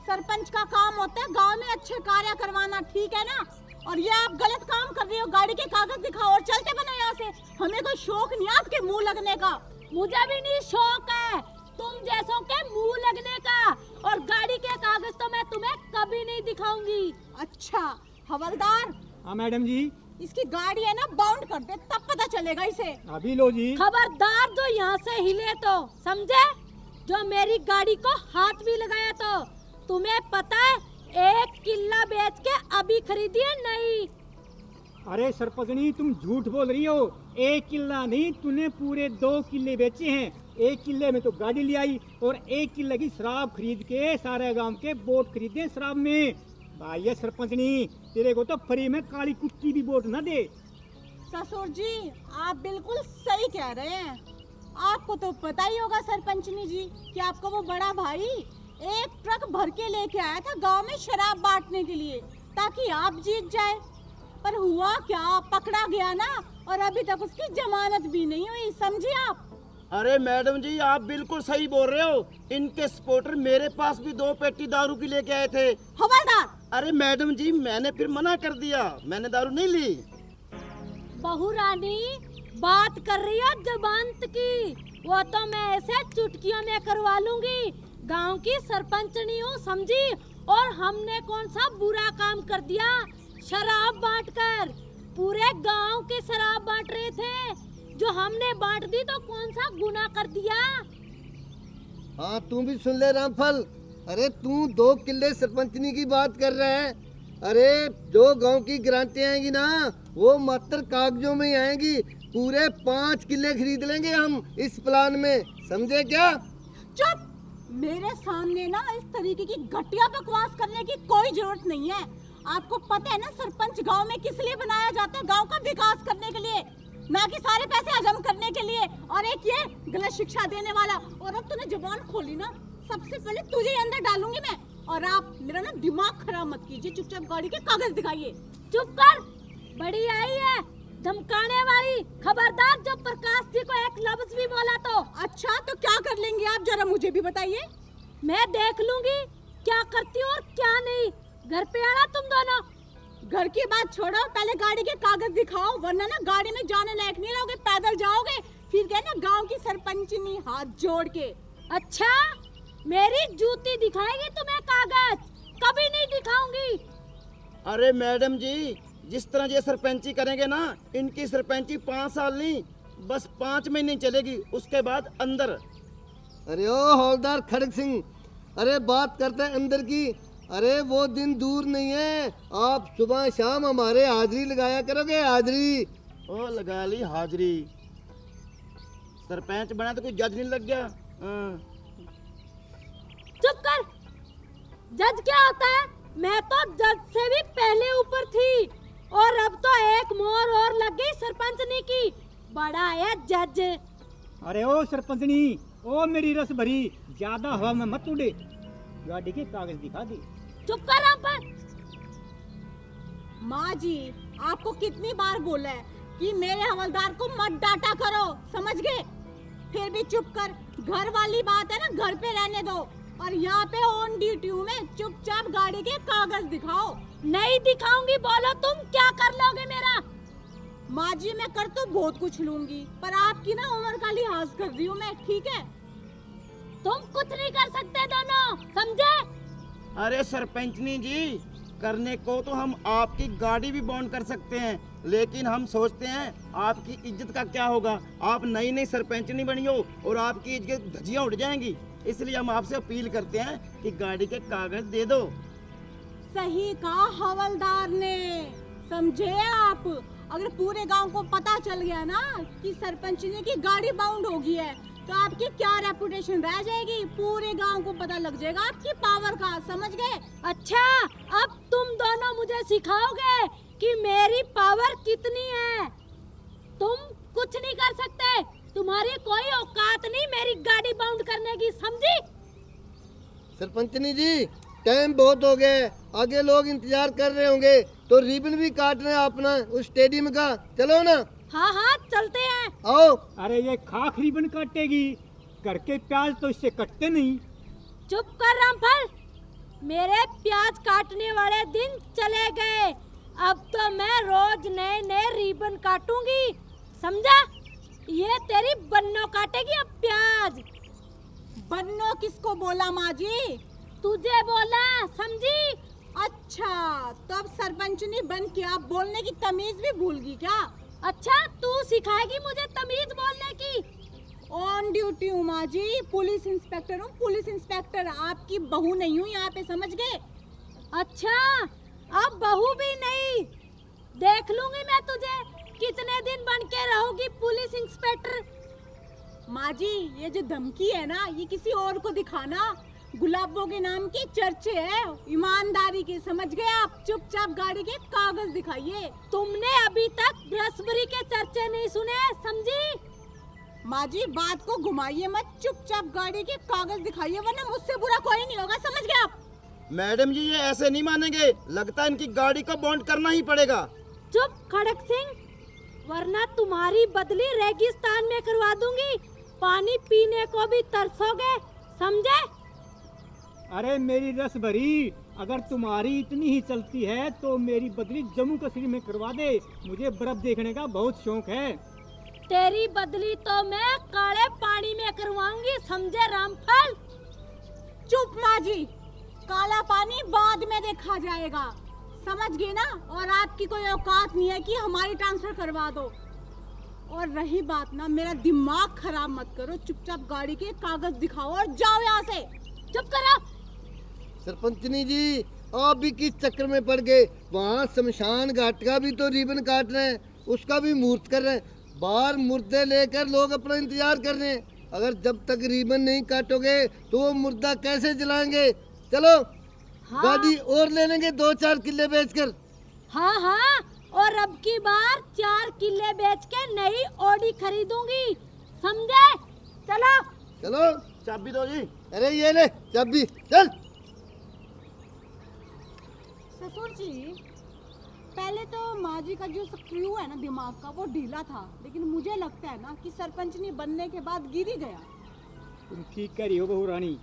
B: सरपंच का काम होता है गांव में अच्छे कार्य करवाना, ठीक है ना? और ये आप गलत काम कर रही हो, गाड़ी के कागज दिखाओ और चलते बनो यहाँ से। हमें कोई शौक नहीं आपके मुंह लगने का।
A: मुझे भी नहीं शौक है तुम जैसों के मुंह लगने का, और गाड़ी के कागज तो मैं तुम्हें कभी नहीं दिखाऊंगी।
B: अच्छा हवलदार,
E: हाँ मैडम जी।
B: इसकी गाड़ी है ना, बाउंड कर दे, तब पता चलेगा इसे।
E: अभी लो जी।
A: खबरदार जो यहाँ से हिले तो, समझे? जो मेरी गाड़ी को हाथ भी लगाया तो तुम्हें पता है 1 किल्ला बेच के अभी खरीदी है नहीं।
E: अरे सरपंचनी तुम झूठ बोल रही हो। 1 किल्ला नहीं, तूने पूरे 2 किल्ले बेचे हैं। 1 किल्ले में तो गाड़ी ले आई और 1 किल्ले की शराब खरीद के सारे गांव के वोट खरीदे शराब में। भाई ये सरपंचनी, तेरे को तो फ्री में काली कुत्ती भी वोट न दे।
B: ससुर जी, आप बिल्कुल सही कह रहे हैं। आपको तो पता ही होगा सरपंचनी जी कि आपका वो बड़ा भाई 1 ट्रक भर के लेके आया था गांव में शराब बांटने के लिए, ताकि आप जीत जाए। पर हुआ क्या, पकड़ा गया ना, और अभी तक उसकी जमानत भी नहीं हुई, समझे आप?
C: अरे मैडम जी, आप बिल्कुल सही बोल रहे हो। इनके सपोर्टर मेरे पास भी 2 पेटी दारू की लेके आए थे।
B: हवलदार,
C: अरे मैडम जी, मैंने फिर मना कर दिया, मैंने दारू नहीं ली।
A: बहू रानी बात कर रही है जबानत की, वो तो मैं ऐसे चुटकियों में करवा लूंगी। गांव की सरपंचनी हूँ, समझी? और हमने कौन सा बुरा काम कर दिया? शराब बांटकर पूरे गांव के शराब बांट रहे थे, जो हमने बांट दी तो कौन सा गुनाह कर दिया?
F: हाँ तू भी सुन ले रामफल। अरे तू 2 किल्ले सरपंचनी की बात कर रहा है। अरे जो गांव की ग्रांटें आएंगी ना, वो मात्र कागजों में ही आएंगी। पूरे 5 किल्ले खरीद लेंगे हम इस प्लान में, समझे क्या?
B: चुप! मेरे सामने ना इस तरीके की घटिया बकवास करने की कोई जरूरत नहीं है। आपको पता है ना सरपंच गांव में किस लिए बनाया जाता है? गांव का विकास करने के लिए, ना कि सारे पैसे हजम करने के लिए। और एक ये गलत शिक्षा देने वाला। और अब तूने जुबान खोली ना, सबसे पहले तुझे अंदर डालूंगी मैं। और आप मेरा ना दिमाग खराब मत कीजिए, चुपचाप गाड़ी के कागज दिखाइए।
A: चुप कर, बड़ी आई है धमकाने वाली। खबरदार जो प्रकाश जी को एक लफ्ज भी बोला तो।
B: अच्छा तो क्या कर लेंगे आप, जरा मुझे भी बताइए।
A: मैं देख लूंगी क्या करती हो और क्या नहीं। घर पे आना तुम दोनों।
B: घर की बात छोड़ो, पहले गाड़ी के कागज दिखाओ, वरना ना गाड़ी में जाने लायक नहीं रहोगे, पैदल जाओगे। फिर क्या ना गांव की सरपंचनी हाथ जोड़ के।
A: अच्छा, मेरी जूती दिखाएगी तुम्हें कागज? कभी नहीं दिखाऊंगी।
C: अरे मैडम जी, जिस तरह ये सरपंची करेंगे ना, इनकी सरपंची 5 साल नहीं, बस 5 महीने चलेगी, उसके बाद अंदर।
F: अरे ओ हवलदार खड़ग सिंह, अरे बात करते हैं अंदर की। अरे वो दिन दूर नहीं है, आप सुबह शाम हमारे हाजिरी लगाया करोगे, हाजिरी।
C: ओ लगा ली हाजिरी। सरपंच बना तो कोई जज नहीं लग गया।
A: चुप कर। जज क्या होता है? मैं तो जज से भी पहले ऊपर थी, और अब तो एक मोहर और लग गई सरपंचनी की। बड़ा है जज।
E: अरे ओ सरपंचनी, ओ मेरी रस भरी, ज्यादा हवा में मत उड़े। गाड़ी के कागज दिखा दे।
A: चुप कर रामफल।
B: माँ जी, आपको कितनी बार बोला है कि मेरे हवलदार को मत डांटा करो, समझ गए? फिर भी चुप कर। घर वाली बात है ना, घर पे रहने दो। और यहाँ पे ऑन ड्यूटी में चुपचाप गाड़ी के कागज दिखाओ।
A: नहीं दिखाऊंगी। बोलो तुम क्या कर लोगे मेरा?
B: माँ जी, मैं कर तो बहुत कुछ लूंगी, पर आपकी ना उम्र का लिहाज कर रही हूँ मैं, ठीक है?
A: तुम कुछ नहीं कर सकते दोनों, समझे?
C: अरे सरपंचनी जी, करने को तो हम आपकी गाड़ी भी बॉन्ड कर सकते हैं, लेकिन हम सोचते हैं आपकी इज्जत का क्या होगा। आप नई नई सरपंचनी बनी हो और आपकी इज्जत धज्जियां उड़ जाएंगी, इसलिए हम आपसे अपील करते हैं कि गाड़ी के कागज दे दो।
B: सही कहा हवलदार ने, समझे आप? अगर पूरे गांव को पता चल गया ना कि सरपंचनी की गाड़ी बाउंड हो गई है, तो आपकी क्या रेपुटेशन रह जाएगी? पूरे गांव को पता लग जाएगा आपकी पावर का, समझ गए?
A: अच्छा, अब तुम दोनों मुझे सिखाओगे कि मेरी पावर कितनी है। तुम कुछ नहीं कर सकते, तुम्हारी कोई औकात नहीं मेरी गाड़ी बाउंड करने की, समझी?
F: सरपंचनी जी, टाइम बहुत हो गया है, आगे लोग इंतजार कर रहे होंगे, तो रिबन भी काटना है अपना उस स्टेडियम का। चलो ना।
A: हाँ हाँ चलते हैं।
F: आओ।
E: अरे ये खाक रिबन काटेगी, घर के प्याज तो इससे कटते नहीं।
A: चुप कर रामफल, मेरे प्याज काटने वाले दिन चले गए। अब तो मैं रोज नए नए रिबन काटूंगी, समझा? ये तेरी बन्नो काटेगी अब प्याज।
B: बन्नो किसको बोला माँ जी?
A: तुझे बोला, समझी?
B: अच्छा, तो अब सरपंचनी बन के आप बोलने की तमीज भी भूल गई क्या?
A: अच्छा, तू सिखाएगी मुझे तमीज बोलने की?
B: ऑन ड्यूटी हूँ माँ जी, पुलिस इंस्पेक्टर हूँ, पुलिस इंस्पेक्टर। आपकी बहू नहीं हूँ यहाँ पे, समझ गए?
A: अच्छा, अब बहू भी नहीं, देख लूंगी मैं तुझे कितने दिन बन के रहोगी पुलिस इंस्पेक्टर।
B: माँ जी, ये जो धमकी है ना, ये किसी और को दिखाना। गुलाबों के नाम की चर्चे है, ईमानदारी के, समझ गए आप? चुपचाप गाड़ी के कागज दिखाइए।
A: तुमने अभी तक ब्रसबरी के चर्चे नहीं सुने, समझी?
B: माँ जी, बात को घुमाइए मत, चुपचाप गाड़ी के कागज दिखाइए, वरना मुझसे बुरा कोई नहीं होगा, समझ गए आप?
C: मैडम जी, ये ऐसे नहीं मानेंगे, लगता है इनकी गाड़ी को बॉन्ड करना ही पड़ेगा।
A: चुप खड़क सिंह, वरना तुम्हारी बदली रेगिस्तान में करवा दूंगी, पानी पीने को भी तरसोगे, समझे?
E: अरे मेरी रस भरी, अगर तुम्हारी इतनी ही चलती है तो मेरी बदली जम्मू कश्मीर में करवा दे, मुझे बर्फ देखने का बहुत शौक है।
A: तेरी बदली तो मैं काले पानी में करवाऊंगी, समझे रामफल?
B: चुप माँ जी, काला पानी बाद में देखा जाएगा, समझ गए ना? और आपकी कोई औकात नहीं है कि हमारी ट्रांसफर करवा दो। और रही बात ना, मेरा दिमाग खराब मत करो, चुपचाप गाड़ी के कागज दिखाओ और जाओ यहाँ से।
A: चुप करो।
F: सरपंचनी जी, आप भी किस चक्कर में पड़ गए? वहाँ शमशान घाट का भी तो रिबन काट रहे हैं, उसका भी मुहूर्त कर रहे हैं, बाहर मुर्दे लेकर लोग अपना इंतजार कर रहे हैं। अगर जब तक रिबन नहीं काटोगे तो वो मुर्दा कैसे जलाएंगे? चलो।
A: हाँ।
F: गाड़ी और ले लेंगे 2-4 किले बेचकर।
A: हाँ हाँ, और अब की बार 4 किले बेच के नई ऑडी खरीदूंगी, समझे? चलो
F: चलो।
C: चाबी दो जी।
F: अरे ये ले चाबी, चल।
B: ससुर जी, पहले तो माँ जी का जो स्क्रू है ना दिमाग का, वो ढीला था, लेकिन मुझे लगता है ना कि सरपंचनी बनने के बाद गिर ही गया।
E: तुम ठीक कह रही हो बहू रानी।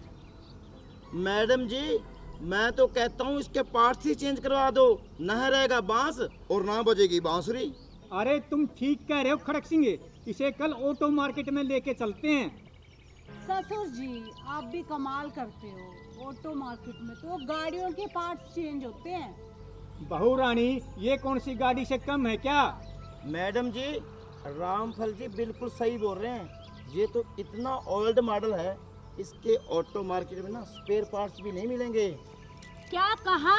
C: मैडम जी, मैं तो कहता हूँ इसके पार्ट्स ही चेंज करवा दो, न रहेगा बांस और ना बजेगी बांसुरी।
E: अरे तुम ठीक कह रहे हो खड़क सिंह, इसे कल ऑटो मार्केट में लेके चलते हैं।
B: ससुर जी, आप भी कमाल करते हो, ऑटो मार्केट में तो गाड़ियों के पार्ट्स चेंज होते हैं।
E: बहू रानी, ये कौन सी गाड़ी से कम है क्या?
C: मैडम जी, रामफल जी बिल्कुल सही बोल रहे हैं, ये तो इतना ओल्ड मॉडल है, इसके ऑटो मार्केट में ना स्पेयर पार्ट्स भी नहीं मिलेंगे।
A: क्या कहा?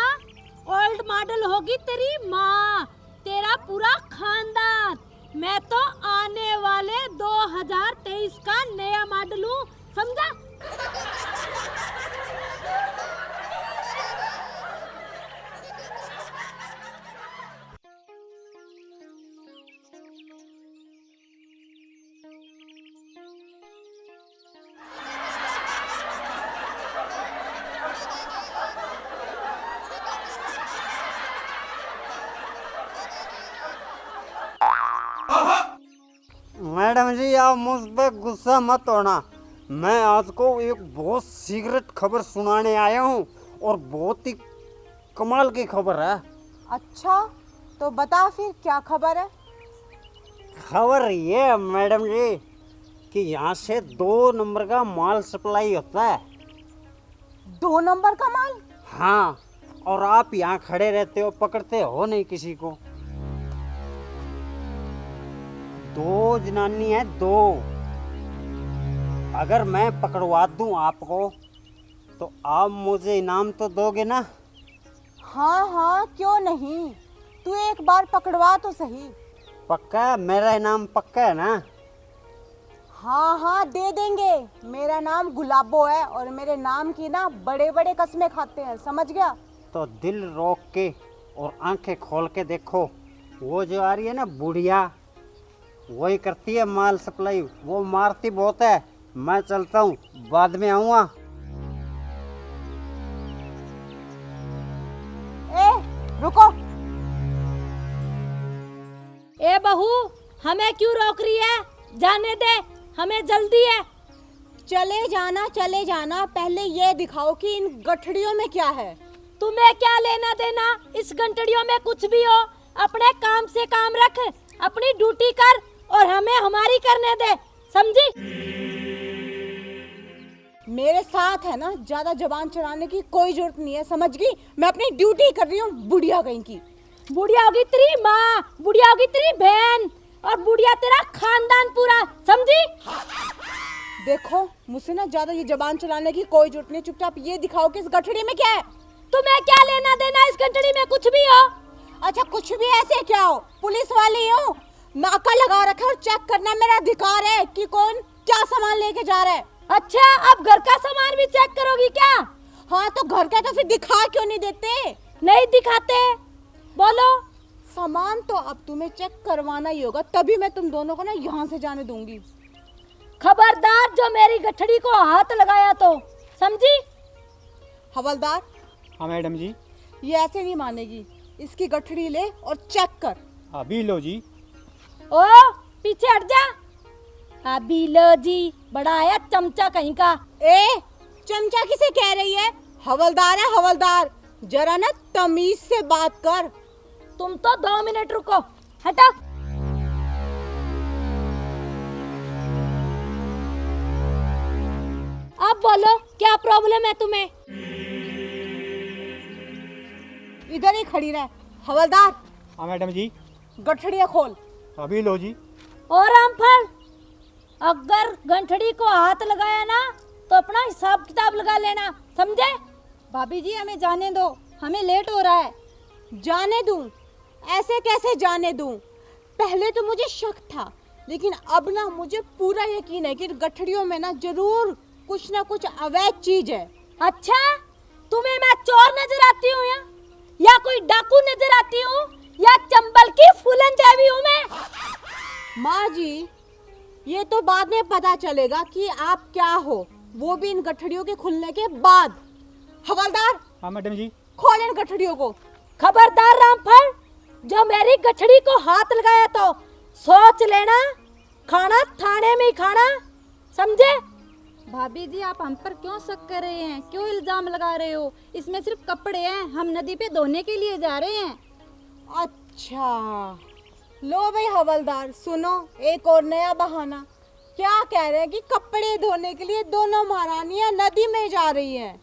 A: ओल्ड मॉडल होगी तेरी माँ, तेरा पूरा खानदान। मैं तो आने वाले 2023 का नया मॉडल हूँ, समझा?
D: मैडम जी, आप मुझ पर गुस्सा मत होना, मैं आज को एक बहुत सीक्रेट खबर सुनाने आया हूँ और बहुत ही कमाल की खबर है।
B: अच्छा, तो बता फिर क्या खबर है?
D: खबर ये है मैडम जी कि यहाँ से 2 नंबर का माल सप्लाई होता है।
B: 2 नंबर का माल?
D: हाँ, और आप यहाँ खड़े रहते हो, पकड़ते हो नहीं किसी को। 2 जनानी है, 2। अगर मैं पकड़वा दूं आपको तो आप मुझे इनाम तो दोगे ना?
B: हाँ हाँ, क्यों नहीं, तू एक बार पकड़वा तो सही।
D: पक्का? मेरा इनाम पक्का है ना?
B: हाँ हाँ दे देंगे। मेरा नाम गुलाबो है और मेरे नाम की ना बड़े बड़े कस्में खाते हैं, समझ गया?
D: तो दिल रोक के और आंखें खोल के देखो, वो जो आ रही है ना बुढ़िया, वही करती है माल सप्लाई। वो मारती बहुत है। मैं चलता हूँ, बाद में आऊँगा।
B: ए रुको।
A: ए बहू, हमें क्यों रोक रही है? जाने दे, हमें जल्दी है।
B: चले जाना, पहले ये दिखाओ कि इन गठड़ियों में क्या है।
A: तुम्हें क्या लेना देना इस घंटड़ियों में? कुछ भी हो, अपने काम से काम रख, अपनी ड्यूटी कर और हमें हमारी करने दे, समझी?
B: मेरे साथ है ना, ज्यादा जबान चढ़ाने की कोई जरूरत नहीं है, समझ गई? मैं अपनी ड्यूटी कर रही हूँ, बुढ़िया कहीं की।
A: बुढ़िया होगी तेरी माँ, बुढ़िया होगी तेरी बहन और बुढ़िया तेरा खानदान पूरा, समझी?
B: देखो, मुझसे ना ज्यादा ये जबान चलाने की कोई जरूरत नहीं। चुपचाप ये दिखाओ कि इस गठड़ी में क्या है।
A: तुम्हें क्या लेना देना इस घंटड़ी में? कुछ भी हो।
B: अच्छा, कुछ भी ऐसे क्या हो, पुलिस वाली हूँ, नाका लगा रखा है और चेक करना मेरा अधिकार है कि कौन क्या सामान लेके जा रहा है।
A: अच्छा, अब घर का सामान भी चेक करोगी क्या?
B: हाँ तो घर का तो फिर दिखा क्यों नहीं देते?
A: नहीं दिखाते, बोलो।
B: सामान तो अब तुम्हें चेक करवाना ही होगा, तभी मैं तुम दोनों को ना यहाँ से जाने दूंगी।
A: खबरदार जो मेरी गठड़ी को हाथ लगाया तो, समझी?
B: हवलदार,
E: हाँ मैडम जी।
B: ये ऐसे नहीं मानेगी, इसकी गठड़ी ले और चेक कर।
E: अभी लो जी।
A: ओ पीछे हट जा। अभी लो जी, बड़ा आया चमचा कहीं का।
B: ए, चमचा किसे कह रही है? हवलदार है हवलदार, जरा ना तमीज से बात कर।
A: तुम तो 2 मिनट रुको, हटो। अब बोलो, क्या प्रॉब्लम है तुम्हें?
B: इधर ही खड़ी रह। हवलदार,
E: हाँ मैडम जी।
B: गठड़ियाँ खोल।
E: अभी लो जी।
A: और रामफल, अगर गंठड़ी को हाथ लगाया ना तो अपना हिसाब किताब लगा लेना, समझे?
B: भाभी जी हमें जाने दो, हमें लेट हो रहा है। जाने दूं? ऐसे कैसे जाने दूं? पहले तो मुझे शक था, लेकिन अब ना मुझे पूरा यकीन है कि गठड़ियों में ना जरूर कुछ ना कुछ अवैध चीज है।
A: अच्छा, तुम्हें मैं चोर नजर आती हूँ या कोई डाकू नजर आती हूँ या चंबल की फूलन देवी हूँ मैं?
B: माँ जी, ये तो बाद में पता चलेगा कि आप क्या हो, वो भी इन गठड़ियों के खुलने के बाद। हवलदार,
E: हाँ मैडम जी।
B: खोल इन गठड़ियों को।
A: खबरदार रामफल, जो मेरी गठड़ी को हाथ लगाया तो सोच लेना, खाना थाने में ही खाना, समझे?
G: भाभी जी आप हम पर क्यों शक कर रहे हैं, क्यों इल्जाम लगा रहे हो? इसमें सिर्फ कपड़े हैं, हम नदी पे धोने के लिए जा रहे हैं।
B: अच्छा, लो भाई हवलदार, सुनो एक और नया बहाना। क्या कह रहे हैं कि कपड़े धोने के लिए दोनों महारानियां नदी में जा रही हैं।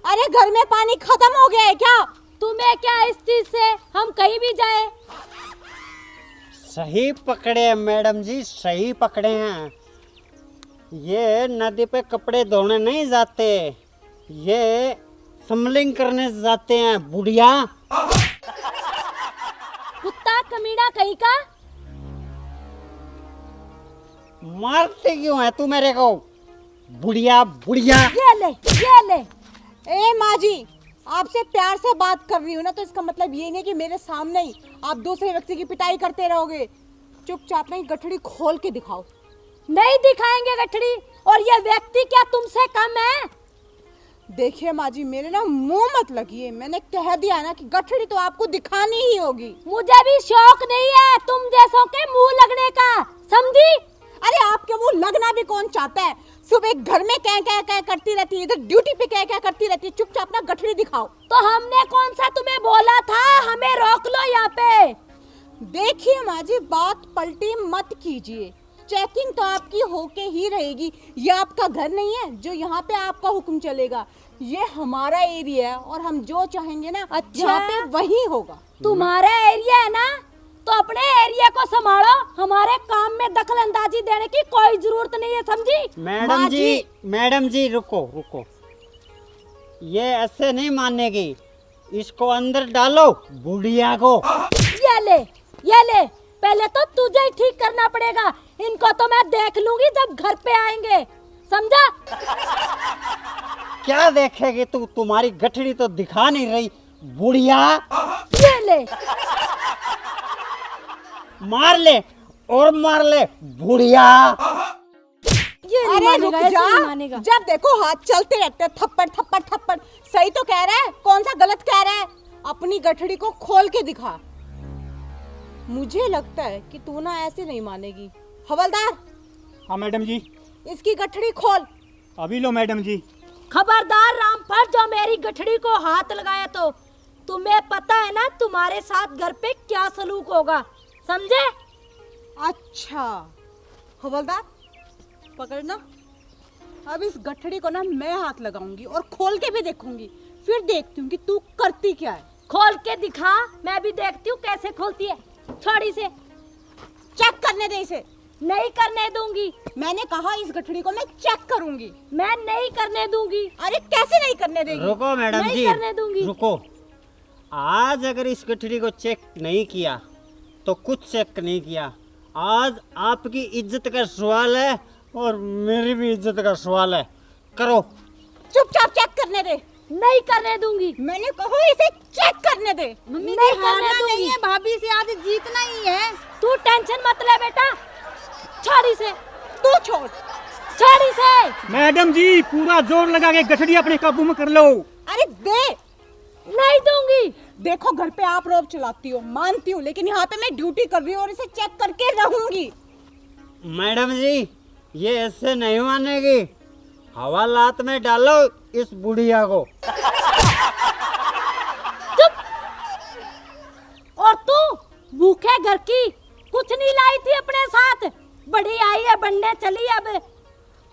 B: अरे घर में पानी खत्म हो गया है क्या?
A: तुम्हें क्या इस चीज से, हम कहीं भी जाए?
D: सही पकड़े हैं मैडम जी, सही पकड़े हैं। ये नदी पे कपड़े धोने नहीं जाते, ये स्मगलिंग करने जाते हैं बुढ़िया।
A: कुत्ता कमीना कहीं का।
D: मारते क्यों है तू मेरे को? बुढ़िया बुढ़िया।
A: ये ले, ये ले।
B: ए माँ जी, आपसे प्यार से बात कर रही हूँ ना, तो इसका मतलब ये नहीं कि मेरे सामने ही आप दूसरे व्यक्ति की पिटाई करते रहोगे। चुपचाप नहीं गठड़ी खोल के दिखाओ।
A: नहीं दिखाएंगे गठड़ी, और ये व्यक्ति क्या तुमसे कम है?
B: देखिए माँ जी, मेरे ना मुंह मत लगिए, मैंने कह दिया ना कि गठड़ी तो आपको दिखानी ही होगी।
A: मुझे भी शौक नहीं है तुम जैसों के मुंह लगने का, समझी?
B: अरे आपके मुंह लगना भी कौन चाहता है? सुबह घर में क्या करती रहती है, इधर ड्यूटी पे क्या करती रहती है। चुपचाप ना गठड़ी दिखाओ।
A: तो हमने कौन सा तुम्हें बोला था हमें रोक लो यहाँ पे?
B: देखिए माँ जी, बात पलटी मत कीजिए, चेकिंग तो आपकी होके ही रहेगी। ये आपका घर नहीं है जो यहाँ पे आपका हुक्म चलेगा, ये हमारा एरिया है और हम जो चाहेंगे ना
A: अच्छा?
B: यहाँ पे वही होगा।
A: तुम्हारा एरिया है ना, तो अपने एरिया को संभालो, हमारे काम में दखल अंदाजी देने की कोई जरूरत नहीं है, समझी?
D: मैडम जी रुको रुको, ये ऐसे नहीं मानेगी, इसको अंदर डालो बुढ़िया को।
A: ये ले, ये ले, पहले तो तुझे ही ठीक करना पड़ेगा। इनको तो मैं देख लूंगी जब घर पे आएंगे, समझा?
D: क्या देखेगी तू? तुम्हारी गठड़ी तो दिखा नहीं रही बुढ़िया।
A: ये ले।
D: मार ले और मार ले बुढ़िया।
A: ये नहीं
B: अरे
A: मानेगा,
B: रुक
A: ऐसे
B: जा,
A: नहीं मानेगा।
B: जब देखो हाथ चलते रहते हैं, थप्पड़ थप्पड़ थप्पड़। सही तो कह रहा है, कौन सा गलत कह रहा है? अपनी गठड़ी को खोल के दिखा। मुझे लगता है कि तू ना ऐसे नहीं मानेगी। हवलदार,
E: हाँ मैडम जी,
B: इसकी गठड़ी खोल।
E: अभी लो मैडम जी।
A: खबरदार रामफल, जो मेरी गठड़ी को हाथ लगाया तो तुम्हें पता है ना तुम्हारे साथ घर पे क्या सलूक होगा, समझे?
B: अच्छा हवलदार, पकड़ना। अब इस गठड़ी को ना मैं हाथ लगाऊंगी और खोल के भी देखूंगी, फिर देखती हूँ कि तू करती क्या है।
A: खोल के दिखा, मैं भी देखती हूँ कैसे खोलती है। छोड़ी से।
B: चेक करने दे इसे।
A: नहीं करने दूंगी।
B: मैंने कहा इस गठड़ी को मैं चेक करूंगी।
A: मैं नहीं करने दूंगी।
B: अरे कैसे नहीं करने देगी?
D: रुको मैडम
A: नहीं
D: जी,
A: करने दूंगी।
D: रुको। आज अगर इस गठड़ी को चेक नहीं किया तो कुछ चेक नहीं किया। आज आपकी इज्जत का सवाल है और मेरी भी इज्जत का सवाल है। करो।
B: चुपचाप चेक करने दे।
A: नहीं करने दूंगी।
B: मैंने कहा इसे चेक करने दे।
G: मम्मी
A: नहीं
G: जी, हारना
A: करने
G: नहीं
A: दूंगी।
G: है, भाभी से आज जीतना ही है।
A: तू टेंशन मत ले बेटा। छोड़ी से।
B: तू छोड़।
A: छोड़ी से।
E: मैडम जी, पूरा जोर लगा के गठड़ी अपने काबू में कर लो।
B: अरे दे।
A: नहीं दूंगी।
B: देखो घर पे आप रोब चलाती हो, मानती हूँ, लेकिन यहाँ पे मैं ड्यूटी कर रही हूँ और इसे चेक करके रहूंगी।
D: मैडम जी, ये ऐसे नहीं मानेगी। हवालात में डालो इस बुढ़िया को।
A: और तू भूखे घर की कुछ नहीं लाई थी अपने साथ, बड़ी आई है बनने चली अब।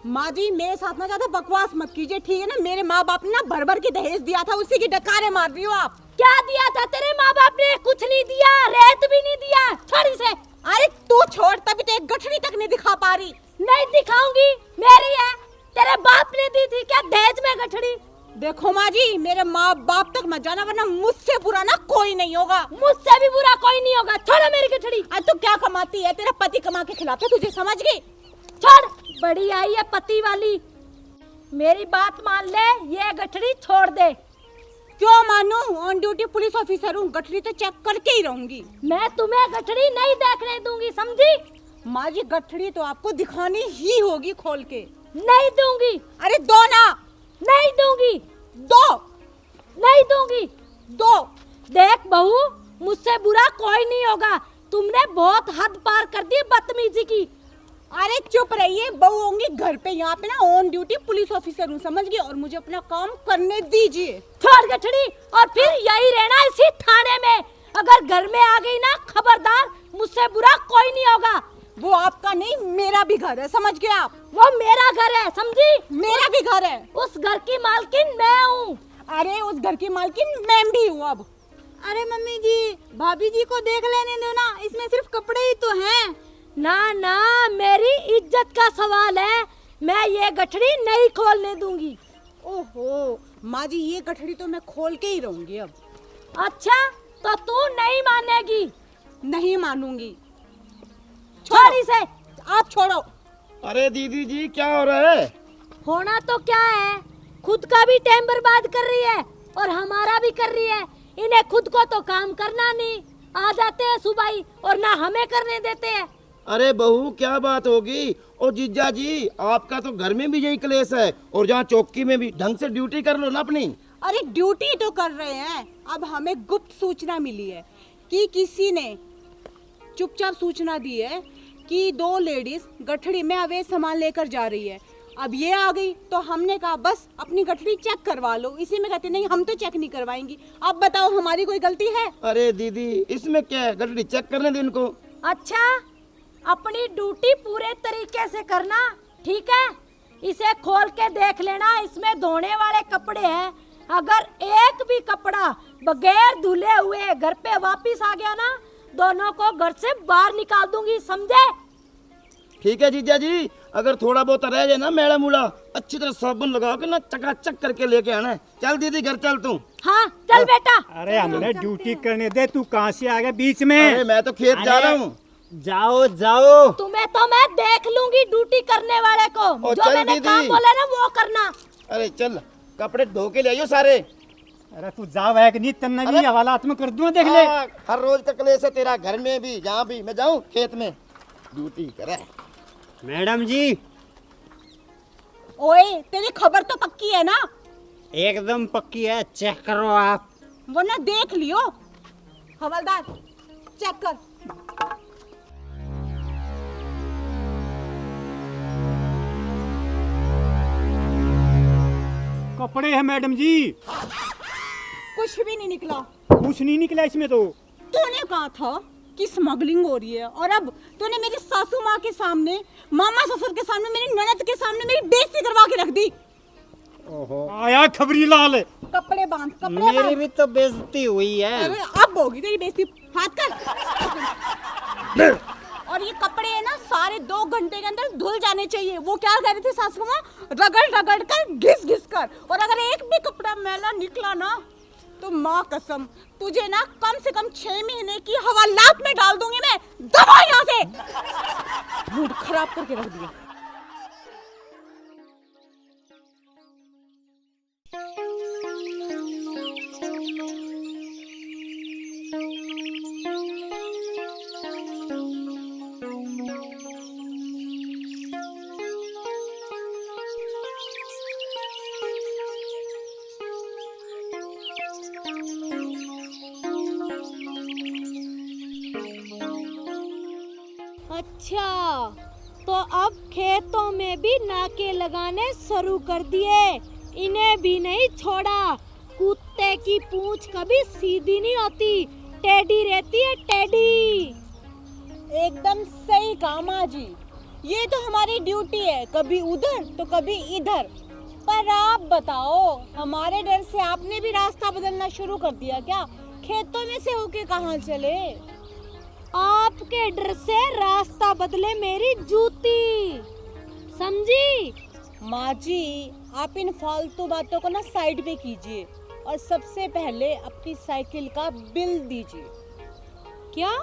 B: माँ जी, मेरे साथ ना ज्यादा बकवास मत कीजिए, ठीक है ना? मेरे माँ बाप ने ना भर भर के दहेज दिया था, उसी की डकारे मार रही हो आप।
A: क्या दिया था तेरे माँ बाप ने? कुछ नहीं दिया, रेत भी नहीं दिया। छोड़ी से।
B: अरे तू छोड़, तभी तो एक गठड़ी तक नहीं दिखा पा रही।
A: नहीं दिखाऊंगी, मेरी है। तेरे बाप ने दी थी क्या दहेज में गठड़ी?
B: देखो माँ जी, मेरे माँ बाप तक मत जाना, वरना मुझसे बुरा ना कोई नहीं होगा।
A: मुझसे भी बुरा कोई नहीं होगा। छोड़ो मेरी गठड़ी।
B: आज तू क्या कमाती है? तेरा पति कमा के खिलाता, तुझे समझ गई?
A: छोड़, बड़ी आई है पति वाली। मेरी बात मान ले, ये गठड़ी छोड़ दे।
B: क्यों मानू? ऑन ड्यूटी पुलिस ऑफिसर हूँ, गठड़ी तो चेक करके ही रहूंगी।
A: मैं तुम्हें गठड़ी नहीं देखने दूंगी, समझी?
B: माँ जी, गठड़ी तो आपको दिखानी ही होगी खोल के।
A: नहीं दूंगी।
B: अरे दो ना।
A: नहीं दूंगी।
B: दो।
A: नहीं दूंगी।
B: दो।
A: देख बहू, मुझसे बुरा कोई नहीं होगा। तुमने बहुत हद पार कर दी बदतमीजी की।
B: अरे चुप रहिए, बहू होंगी घर पे, यहाँ पे ना ऑन ड्यूटी पुलिस ऑफिसर हूँ, समझ गए? और मुझे अपना काम करने दीजिए।
A: छोड़ गठड़ी, और फिर यही रहना इसी थाने में। अगर घर में आ गई ना, खबरदार, मुझसे बुरा कोई नहीं होगा।
B: वो आपका नहीं, मेरा भी घर है, समझ गए आप?
A: वो मेरा घर है, समझी?
B: मेरा भी घर है।
A: उस घर की मालकिन मैं हूँ।
B: अरे उस घर की मालकिन मैं भी हूँ अब।
G: अरे मम्मी जी, भाभी जी को देख लेने दो ना, इसमें सिर्फ कपड़े ही तो हैं।
A: ना ना, मेरी इज्जत का सवाल है। मैं ये गठड़ी नहीं खोलने दूंगी।
B: ओहो माँ जी, ये गठड़ी तो मैं खोल के ही रहूंगी अब।
A: अच्छा, तो तू नहीं मानेगी?
B: नहीं मानूंगी।
A: छोड़ी से।
B: आप छोड़ो।
C: अरे दीदी जी, क्या हो रहा है?
A: होना तो क्या है, खुद का भी टाइम बर्बाद कर रही है और हमारा भी कर रही है। इन्हें खुद को तो काम करना नहीं, आ जाते हैं सुबह ही और ना हमें करने देते हैं।
C: अरे बहू, क्या बात होगी? और जीजा जी, आपका तो घर में भी यही क्लेश है और जहाँ चौकी में भी ढंग से ड्यूटी कर लो ना अपनी।
B: अरे ड्यूटी तो कर रहे हैं, अब हमें गुप्त सूचना मिली है कि किसी ने चुपचाप सूचना दी है कि 2 लेडीज गठड़ी में अवैध सामान लेकर जा रही है। अब ये आ गई तो हमने कहा बस अपनी गठड़ी चेक करवा लो। इसी में कहते नहीं, हम तो चेक नहीं करवाएंगी। अब बताओ, हमारी कोई गलती है?
C: अरे दीदी, इसमें क्या है? गठड़ी चेक करने दो इनको।
A: अच्छा, अपनी ड्यूटी पूरे तरीके से करना, ठीक है? इसे खोल के देख लेना, इसमें धोने वाले कपड़े हैं। अगर एक भी कपड़ा बगैर धुले हुए घर पे वापस आ गया ना, दोनों को घर से बाहर निकाल दूंगी, समझे?
C: ठीक है जीजा जी, अगर थोड़ा बहुत रह जाए ना मैडम मुड़ा, अच्छी तरह साबुन लगाओ के ना चकाचक करके लेके आना है। चल दीदी, घर चल तू।
A: हाँ चल बेटा।
E: अरे हमने ड्यूटी करने दे, तू कहाँ से आ गया बीच में?
C: अरे मैं तो खेत जा रहा हूँ।
D: जाओ जाओ।
A: तुम्हें तो मैं देख लूंगी ड्यूटी करने वाले को।
C: ओ,
A: जो
C: चल
A: मैंने
C: दीदी।
A: काम बोला ना वो करना।
C: अरे चल कपड़े धो के ले आइयो सारे।
E: अरे तू जा वह नहीं तन्ना भी
C: अरे-
E: हवालात में कर दूं देख ले।
C: हाँ, हर रोज का क्लेश है तेरा, घर में भी जहाँ भी। मैं जाऊँ खेत में ड्यूटी करे।
D: मैडम जी
B: ओए तेरी खबर तो पक्की है ना,
D: एकदम पक्की है, चेक करो आप।
B: वरना देख लियो। हवलदार चेक कर।
E: कपड़े हैं मैडम जी,
B: कुछ भी नहीं निकला।
E: कुछ नहीं निकला इसमें तो।
B: तूने कहा था कि स्मगलिंग हो रही है और अब तूने मेरी सासू माँ के सामने, मामा ससुर के सामने, मेरी ननद के सामने मेरी बेइज्जती करवा के रख दी।
D: ओहो,
E: आया खबरी लाल।
B: कपड़े बांध, कपड़े
D: मेरी
B: बांध।
D: भी तो बेइज्जती हुई है।
B: अरे अब होगी तेरी बेइज्जती, हाथ कर। और ये कपड़े है ना सारे 2 घंटे के अंदर धुल जाने चाहिए। वो क्या कह रही थी सासू माँ, रगड़ रगड़ कर, घिस घिस कर। और अगर एक भी कपड़ा मैला निकला ना तो माँ कसम तुझे ना कम से कम 6 महीने की हवालात में डाल दूंगी मैं। दबा यहाँ से। मूड खराब करके रख दिया।
A: अच्छा तो अब खेतों में भी नाके लगाने शुरू कर दिए। इन्हें भी नहीं छोड़ा। कुत्ते की पूंछ कभी सीधी नहीं होती, टेढ़ी रहती है, टेढ़ी।
B: एकदम सही कहा माँ जी। ये तो हमारी ड्यूटी है, कभी उधर तो कभी इधर। पर आप बताओ, हमारे डर से आपने भी रास्ता बदलना शुरू कर दिया क्या? खेतों में से होके कहाँ चले?
A: आपके डर से रास्ता बदले मेरी जूती, समझी?
B: माँ जी आप इन फालतू बातों को ना साइड पे कीजिए और सबसे पहले अपनी साइकिल का बिल दीजिए।
A: क्या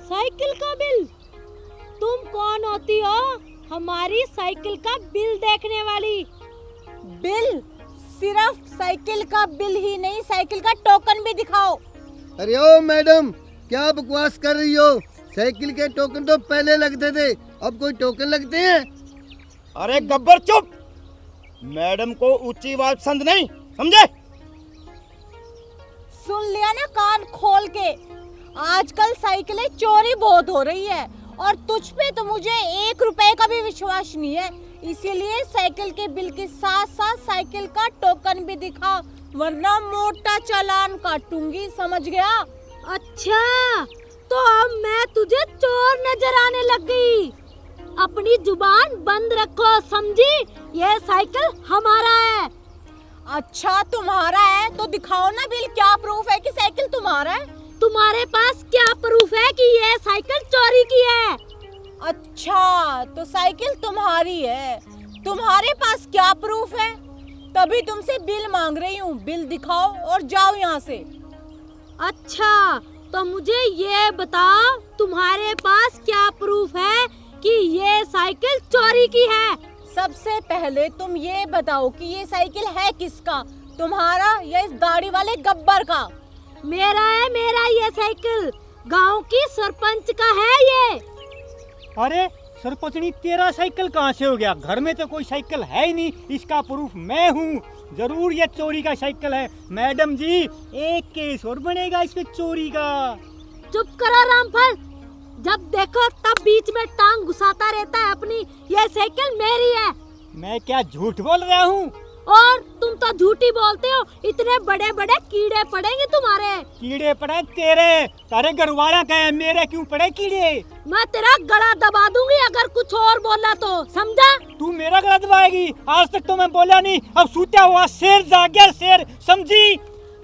A: साइकिल का बिल? तुम कौन होती हो हमारी साइकिल का बिल देखने वाली?
B: बिल? सिर्फ साइकिल का बिल ही नहीं, साइकिल का टोकन भी दिखाओ।
F: अरे ओ मैडम, क्या बकवास कर रही हो? साइकिल के टोकन तो पहले लगते थे, अब कोई टोकन लगते हैं?
C: अरे गब्बर चुप। मैडम को ऊंची आवाज पसंद नहीं, समझे?
B: सुन लिया ना कान खोल के। आजकल साइकिलें चोरी बहुत हो रही है और तुझ पे तो मुझे 1 रुपए का भी विश्वास नहीं है। इसीलिए साइकिल के बिल के साथ साथ साइकिल का टोकन भी दिखा, वरना मोटा चालान काटूंगी, समझ गया?
A: अच्छा तो अब मैं तुझे चोर नजर आने लग गई। अपनी जुबान बंद रखो, समझी? यह साइकिल हमारा है।
B: अच्छा तुम्हारा है तो दिखाओ ना बिल, क्या प्रूफ है कि साइकिल तुम्हारा है?
A: तुम्हारे पास क्या प्रूफ है कि यह साइकिल चोरी की है?
B: अच्छा तो साइकिल तुम्हारी है, तुम्हारे पास क्या प्रूफ है? तभी तुमसे बिल मांग रही हूँ, बिल दिखाओ और जाओ यहाँ से।
A: अच्छा तो मुझे ये बताओ तुम्हारे पास क्या प्रूफ है कि ये साइकिल चोरी की है?
B: सबसे पहले तुम ये बताओ कि ये साइकिल है किसका, तुम्हारा या इस दाढ़ी वाले गब्बर का?
A: मेरा है, मेरा ये साइकिल। गांव की सरपंच का है ये।
E: अरे सरपंचनी, तेरा साइकिल कहाँ से हो गया? घर में तो कोई साइकिल है ही नहीं, इसका प्रूफ मैं हूँ। जरूर ये चोरी का साइकिल है। मैडम जी, एक केस और बनेगा इस पे चोरी का।
A: चुप करो रामफल, जब देखो तब बीच में टांग घुसाता रहता है अपनी। ये साइकिल मेरी है।
E: मैं क्या झूठ बोल रहा हूँ?
A: और तुम तो झूठी बोलते हो। इतने बड़े बड़े कीड़े पड़ेंगे तुम्हारे।
E: कीड़े पड़े तेरे, तारे घर वाला कहे, मेरे क्यों पड़े कीड़े?
A: मैं तेरा गला दबा दूंगी अगर कुछ और बोला तो, समझा?
E: तू मेरा गला दबाएगी? आज तक तो मैं बोला नहीं, अब सूता हुआ शेर जाग गया, शेर, समझी?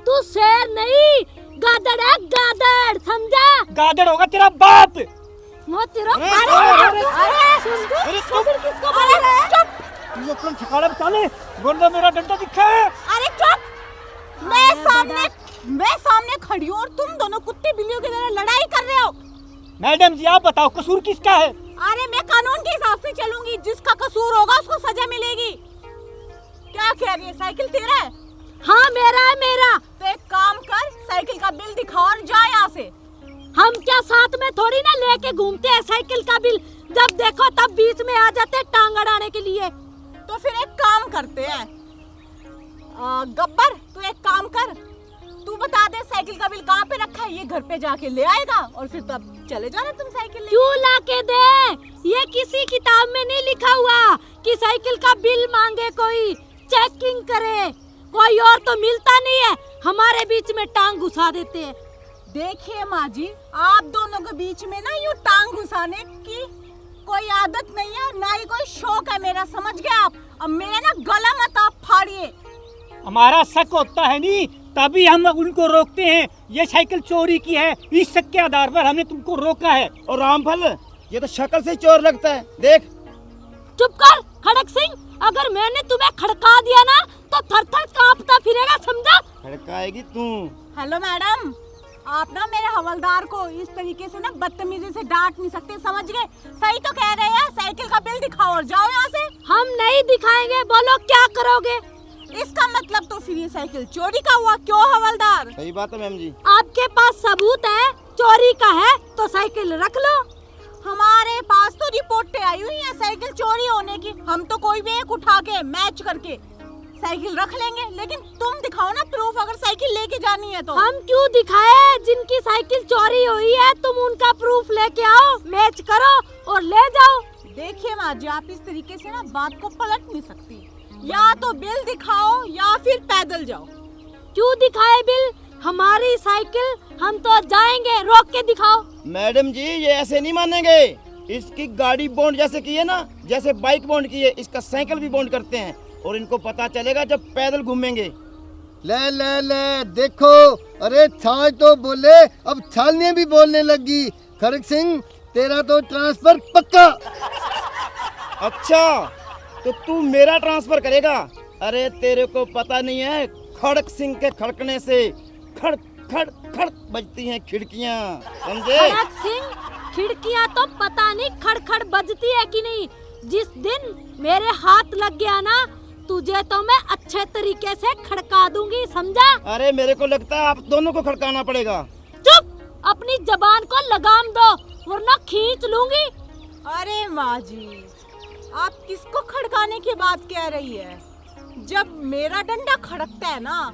A: तू शेर नहीं, गादड़ है, गादड़, समझा?
E: गादड़ होगा तेरा बाप।
A: वो तेरा
E: तू अपना ठिकाना बता ले, वरना मेरा डंडा दिखा है।
B: अरे चुप! मैं सामने खड़ी हूँ और तुम दोनों कुत्ते बिल्लियों की तरह लड़ाई कर रहे हो।
E: मैडम जी आप बताओ कसूर किसका है?
B: अरे मैं कानून के हिसाब से चलूंगी, जिसका कसूर होगा उसको सजा मिलेगी। क्या कह रही है, साइकिल तेरा है?
A: हाँ मेरा है मेरा।
B: तो एक काम कर, साइकिल का बिल दिखा और जा यहाँ से।
A: हम क्या साथ में थोड़ी ना लेके घूमते हैं साइकिल का बिल, जब देखो तब बीच में आ जाते हैं टांग अड़ाने के लिए।
B: तो फिर एक काम करते हैं, गब्बर तू एक काम कर, तू बता दे साइकिल का बिल कहाँ पे रखा है, ये घर पे जाके ले आएगा और फिर तब चले जाना तुम साइकिल लेके।
A: क्यों ला के दे? ये किसी किताब में नहीं लिखा हुआ कि साइकिल का बिल मांगे कोई, चेकिंग करे। कोई और तो मिलता नहीं है, हमारे बीच में टांग घुसा देते हैं।
B: देखिए माँ जी, आप दोनों के बीच में ना यूँ टांग घुसाने की कोई आदत नहीं है, ना ही कोई शौक है मेरा, समझ गए आप? अब मेरा ना गला मत आप फाड़िए।
E: हमारा शक होता है नहीं तभी हम उनको रोकते हैं। ये साइकिल चोरी की है, इस शक के आधार पर हमने तुमको रोका है।
C: और रामफल, ये तो शक्ल से चोर लगता है, देख।
A: चुप कर खड़क सिंह, अगर मैंने तुम्हें खड़का दिया ना तो थर थर कांपता फिरेगा, समझा?
C: खड़काएगी तू।
B: हेलो मैडम, आप ना मेरे हवलदार को इस तरीके से ना बदतमीजी से डांट नहीं सकते, समझ गए? सही तो कह रहे हैं, साइकिल का बिल दिखाओ और जाओ यहाँ से।
A: हम नहीं दिखाएंगे, बोलो क्या करोगे?
B: इसका मतलब तो फिर ये साइकिल चोरी का हुआ, क्यों हवलदार?
C: सही बात है मैम जी।
A: आपके पास सबूत है चोरी का है तो साइकिल रख लो।
B: हमारे पास तो रिपोर्टें आई हुई है साइकिल चोरी होने की, हम तो कोई भी एक उठा के मैच करके साइकिल रख लेंगे, लेकिन तुम दिखाओ ना प्रूफ, अगर साइकिल लेके जानी है तो।
A: हम क्यों दिखाए? जिनकी साइकिल चोरी हुई है तुम उनका प्रूफ लेके आओ, मैच करो और ले जाओ।
B: देखिए माँ जी, आप इस तरीके से ना बात को पलट नहीं सकती, या तो बिल दिखाओ या फिर पैदल जाओ।
A: क्यों दिखाए बिल? हमारी साइकिल, हम तो जाएंगे, रोक के दिखाओ।
C: मैडम जी ये ऐसे नहीं मानेंगे, इसकी गाड़ी बॉन्ड जैसे की है ना, जैसे बाइक बॉन्ड की है, इसका साइकिल भी बॉन्ड करते हैं और इनको पता चलेगा जब पैदल घूमेंगे।
F: ले ले ले देखो, अरे छाछ तो बोले, अब छालने भी बोलने लगी। खड़क सिंह तेरा तो ट्रांसफर पक्का।
C: अच्छा तो तू मेरा ट्रांसफर करेगा? अरे तेरे को पता नहीं है, खड़क सिंह के खड़कने से खड़ खड़ खड़ बजती हैं खिड़कियां, समझे?
A: खड़क सिंह, खिड़कियां तो पता नहीं खड़खड़ बजती है कि नहीं। जिस दिन मेरे हाथ लग गया ना, तुझे तो मैं अच्छे तरीके से खड़का दूंगी, समझा?
C: अरे मेरे को लगता है आप दोनों को खड़काना पड़ेगा।
A: चुप, अपनी जबान को लगाम दो वरना खींच लूंगी।
B: अरे माँ जी, आप किसको खड़काने की बात कह रही है? जब मेरा डंडा खड़कता है ना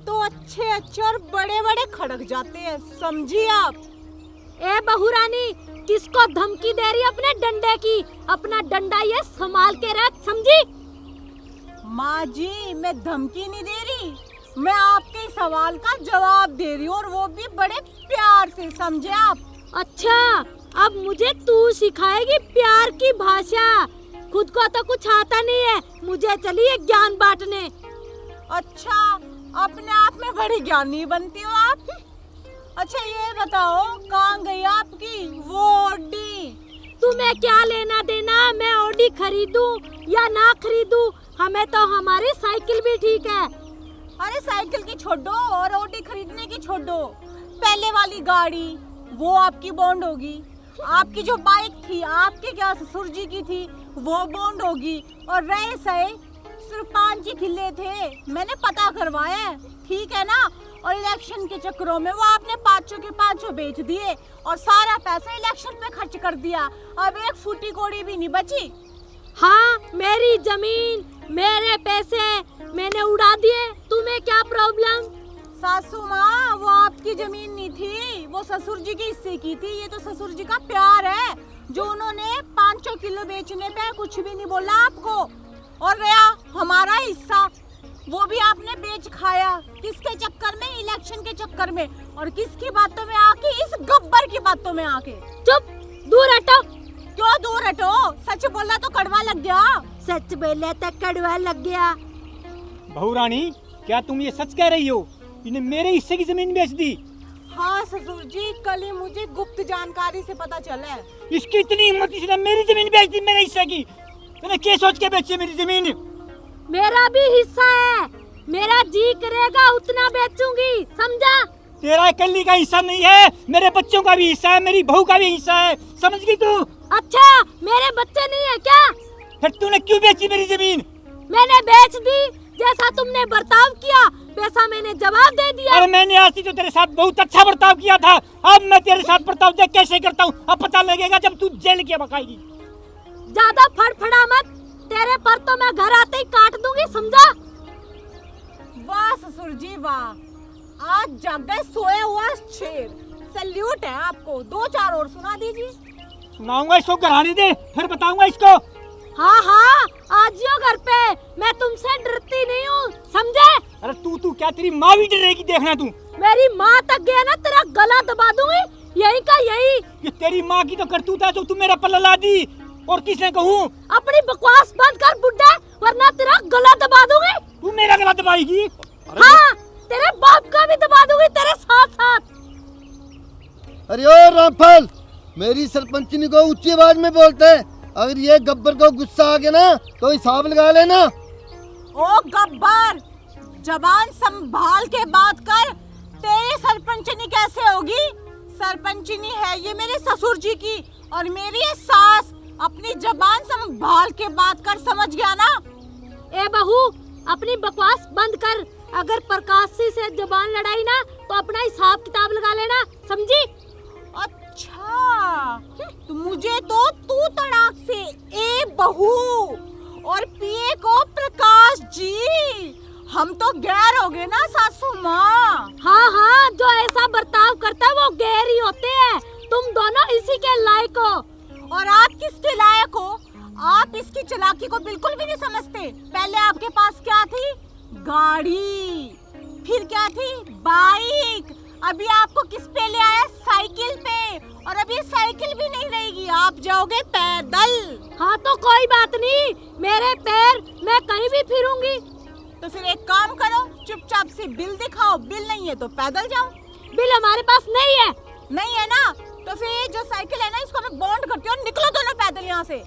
B: तो अच्छे अच्छे और बड़े बड़े खड़क जाते हैं, समझिए आप?
A: ए बहुरानी, किसको धमकी दे रही है अपने डंडे की? अपना डंडा ये संभाल के रख, समझी?
B: माँ जी मैं धमकी नहीं दे रही, मैं आपके सवाल का जवाब दे रही हूँ और वो भी बड़े प्यार से, समझे आप?
A: अच्छा, अब मुझे तू सिखाएगी प्यार की भाषा। खुद को तो कुछ आता नहीं है, मुझे चलिए ज्ञान बांटने।
B: अच्छा, अपने आप में बड़ी ज्ञानी बनती हो आप। अच्छा ये बताओ, कहाँ गई आपकी वो ऑडी?
A: तुम्हें क्या लेना देना मैं ऑडी खरीदूं या ना खरीदूं? हमें तो हमारी साइकिल भी ठीक है।
B: अरे साइकिल की छोड़ो और ऑडी खरीदने की छोड़ो, पहले वाली गाड़ी वो आपकी बॉन्ड होगी, आपकी जो बाइक थी आपके क्या ससुर जी की थी वो बॉन्ड होगी, और रहे सहे सिर्फ 5 ही किले थे, मैंने पता करवाया है, ठीक है ना? और इलेक्शन के चक्करों में वो आपने 500 के 500 बेच दिए और सारा पैसा इलेक्शन पे खर्च कर दिया, अब एक फूटी कोड़ी भी नहीं बची।
A: हाँ, मेरी जमीन, मेरे पैसे मैंने उड़ा दिए, तुम्हें क्या प्रॉब्लम?
B: सासू माँ, वो आपकी जमीन नहीं थी, वो ससुर जी की हिस्से की थी, ये तो ससुर जी का प्यार है जो उन्होंने 500 किलो बेचने पे कुछ भी नहीं बोला आपको। और रहा हमारा हिस्सा, वो भी आपने बेच खाया, किसके चक्कर में? इलेक्शन के चक्कर में, और किसकी बातों में आके? इस गब्बर की बातों में आके।
A: चुप, दूर हटो।
B: क्यों दूर हटो? सच बोला तो कड़वा लग गया।
A: सच बोले तो कड़वा लग गया।
E: बहुरानी, क्या तुम ये सच कह रही हो? इन्हें मेरे हिस्से की जमीन बेच दी?
B: हाँ ससुर जी, कल ही मुझे गुप्त जानकारी से पता चला है।
E: इसकी इतनी हिम्मत, इसने मेरी जमीन बेच दी, मेरे हिस्से की। तूने क्या सोच के बेची मेरी जमीन?
A: मेरा भी हिस्सा है, मेरा जी करेगा उतना बेचूंगी, समझा?
E: तेरा अकेली का हिस्सा नहीं है, मेरे बच्चों का भी हिस्सा है, मेरी बहू का भी हिस्सा है, समझ गई तू?
A: अच्छा मेरे बच्चे नहीं है क्या?
E: फिर तूने क्यों बेची मेरी जमीन?
A: मैंने बेच दी, जैसा तुमने बर्ताव किया वैसा मैंने जवाब दे दिया।
E: और मैंने आज तो तेरे साथ बहुत अच्छा बर्ताव किया था, अब मैं तेरे साथ बर्ताव देख कैसे करता हूँ अब पता लगेगा जब तू जेल के बकाएगी।
A: ज्यादा फड़फड़ा मत, तेरे पर तो मैं घर आते ही काट दूंगी, समझा?
B: वाह ससुर जी वाह, आज जग गए सोया हुआ शेर। सैल्यूट है आपको, 2-4 और सुना दीजिए।
E: सुनाऊंगा इसको, घराने दे फिर बताऊंगा इसको।
A: हाँ हाँ आ जियो घर पे, मैं तुमसे डरती नहीं हूँ, समझे?
E: अरे तू क्या, तेरी माँ भी डरेगी, देखना तू।
A: मेरी माँ तक गया ना तेरा गला दबा दूंगी, यही का यही।
E: ये तेरी माँ की तो करतूत है जो तू मेरे पल्ले ला दी, और किसने कहूँ?
A: अपनी बकवास बंद कर बुड्ढा, वरना तेरा गला दबा दूंगी।
E: तू मेरा गला दबाएगी?
A: हाँ तेरे बाप का भी दबा दूंगी तेरे साथ साथ।
F: अरे ओ रामफल, मेरी सरपंचनी को ऊंची आवाज में बोलते हैं, अगर ये गब्बर को गुस्सा आ गया ना तो हिसाब लगा लेना।
B: ओ गब्बर, जबान संभाल के बात कर, तेरी सरपंचनी कैसे होगी? सरपंचनी है ये मेरे ससुर जी की, और मेरी ये सास। अपनी जबान संभाल के बात कर, समझ गया ना?
A: ए बहू अपनी बकवास बंद कर, अगर प्रकाशी से जबान लड़ाई ना तो अपना हिसाब किताब लगा लेना, समझी?
B: अच्छा, तो मुझे तो तू तड़ाक से ए बहू और पिए को प्रकाश जी, हम तो गैर हो गए ना सासू माँ।
A: हाँ हाँ, जो ऐसा बर्ताव करता है वो गैर ही होते हैं, तुम दोनों इसी के लायक हो।
B: और आप किसके लायक हो? आप इसकी चालाकी को बिल्कुल भी नहीं समझते। पहले आपके पास क्या थी? गाड़ी, फिर क्या थी? बाइक, अभी आपको किस पे ले आया? साइकिल पे, और अभी साइकिल भी नहीं रहेगी, आप जाओगे पैदल।
A: हाँ तो कोई बात नहीं, मेरे पैर मैं कहीं भी फिरूंगी।
B: तो फिर एक काम करो, चुपचाप से बिल दिखाओ, बिल नहीं है तो पैदल जाओ।
A: बिल हमारे पास नहीं है।
B: नहीं है ना, तो फिर ये जो साइकिल है ना, इसको मैं बॉन्ड करती हूँ, निकलो दोनों पैदल यहाँ से।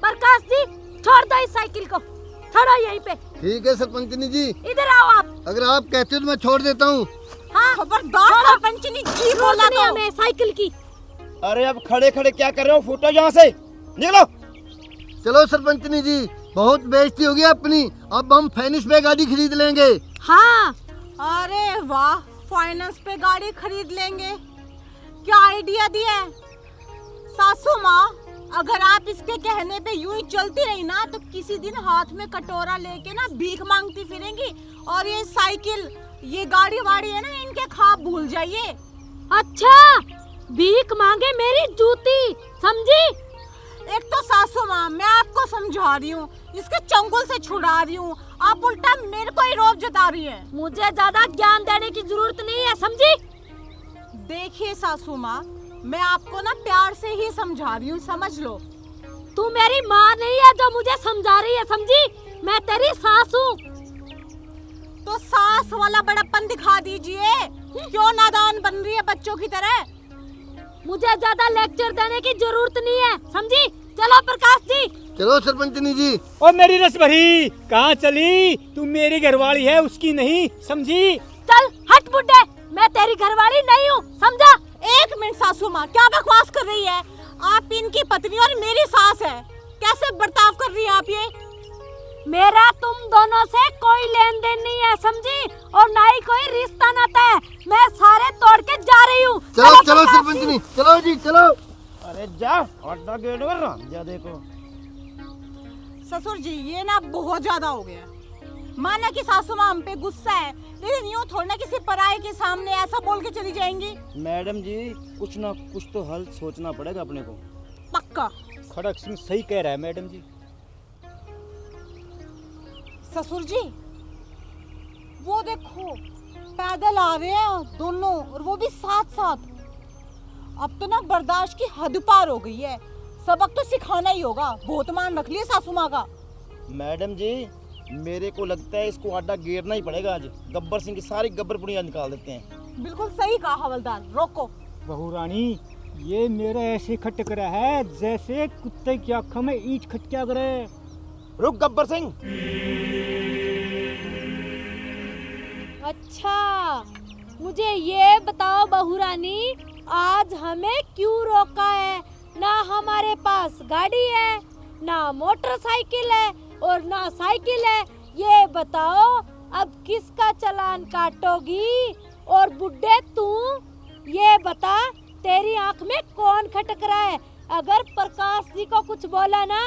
A: प्रकाश जी छोड़ दो इस साइकिल को, छोड़ो यहीं पे।
F: ठीक है सरपंचनी जी,
A: इधर आओ आप।
F: अगर आप कहते हो तो मैं छोड़ देता हूँ।
A: हाँ
B: खबरदार सरपंचनी जी बोला
A: नहीं
B: तो।
A: हमें साइकिल की।
C: अरे अब खड़े खड़े क्या कर रहे हो, फूटो यहाँ से, निकलो।
F: चलो सरपंचनी जी, बहुत बेइज्जती होगी अपनी, अब हम फाइनेंस पे गाड़ी खरीद लेंगे।
A: हाँ
B: अरे वाह, फाइनेंस पे गाड़ी खरीद लेंगे, क्या आइडिया दिया है सासू माँ। अगर आप इसके कहने पे यूं ही चलती रही ना तो किसी दिन हाथ में कटोरा लेके ना भीख मांगती फिरेंगी, और ये साइकिल ये गाड़ी वाड़ी है ना, इनके ख्वाब भूल जाइए।
A: अच्छा, भीख मांगे मेरी जूती, समझी?
B: एक तो सासू माँ, मैं आपको समझा रही हूँ, इसके चंगुल से छुड़ा रही हूँ, आप उल्टा मेरे को ही रोब जता रही हैं।
A: मुझे ज्यादा ज्ञान देने की जरूरत नहीं है, समझी?
B: देखिए सासू माँ, मैं आपको ना प्यार से ही समझा रही हूँ, समझ लो।
A: तू मेरी माँ नहीं है जो मुझे समझा रही है, समझी? मैं तेरी सास हूँ।
B: तो सास वाला बड़प्पन दिखा दीजिए, क्यों नादान बन रही है बच्चों की तरह?
A: मुझे ज्यादा लेक्चर देने की जरूरत नहीं है, समझी? चलो प्रकाश जी।
F: चलो सरपंचनी जी।
E: और मेरी रस भरी कहाँ चली? तू मेरी घरवाली है, उसकी नहीं, समझी?
A: चल हट बुड्ढे, मैं तेरी घरवाली नहीं हूँ, समझा?
B: एक मिनट सासू माँ, क्या बकवास कर रही है? आप इनकी पत्नी और मेरी सास है, कैसे बर्ताव कर रही है आप ये?
A: मेरा तुम दोनों से कोई लेन देन नहीं है, समझी? और ना ही कोई रिश्ता नाता है, मैं सारे तोड़ के जा रही हूँ।
F: चलो चलो सरपंचनी, चलो जी चलो।
C: अरे जा, अड्डा गेट कर रहा जा, देखो।
B: ससुर जी ये ना बहुत ज्यादा हो गया। माना कि सासू माँ हम पे गुस्सा है, लेकिन यूँ थोड़ा ना किसी पराये के सामने ऐसा बोल के चली जाएंगी।
C: मैडम जी कुछ ना कुछ तो हल सोचना पड़ेगा अपने को।
B: पक्का।
E: खड़क सिंह सही कह रहा है मैडम जी।
B: ससुर जी वो देखो, पैदल आ रहे हैं दोनों, और वो भी साथ साथ। अब तो ना बर्दाश्त की हद पार हो गई है, सबक तो सिखाना ही होगा। बहुत मान रख लिया सासू माँ का।
C: मैडम जी मेरे को लगता है इसको अड्डा घेरना ही पड़ेगा आज, गब्बर सिंह की सारी गब्बर पुड़िया निकाल देते हैं।
B: बिल्कुल सही कहा हवलदार, रोको।
E: बहू रानी, ये मेरा ऐसे खटक रहा है जैसे कुत्ते की आंखों में ईंट खटका करे।
C: रुक गब्बर सिंह।
A: अच्छा मुझे ये बताओ बहू रानी, आज हमें क्यों रोका है? ना हमारे पास गाड़ी है, ना मोटरसाइकिल है और ना साइकिल है। ये बताओ अब किसका चालान काटोगी? और बुड्ढे तू ये बता, तेरी आंख में कौन खटक रहा है? अगर प्रकाश जी को कुछ बोला ना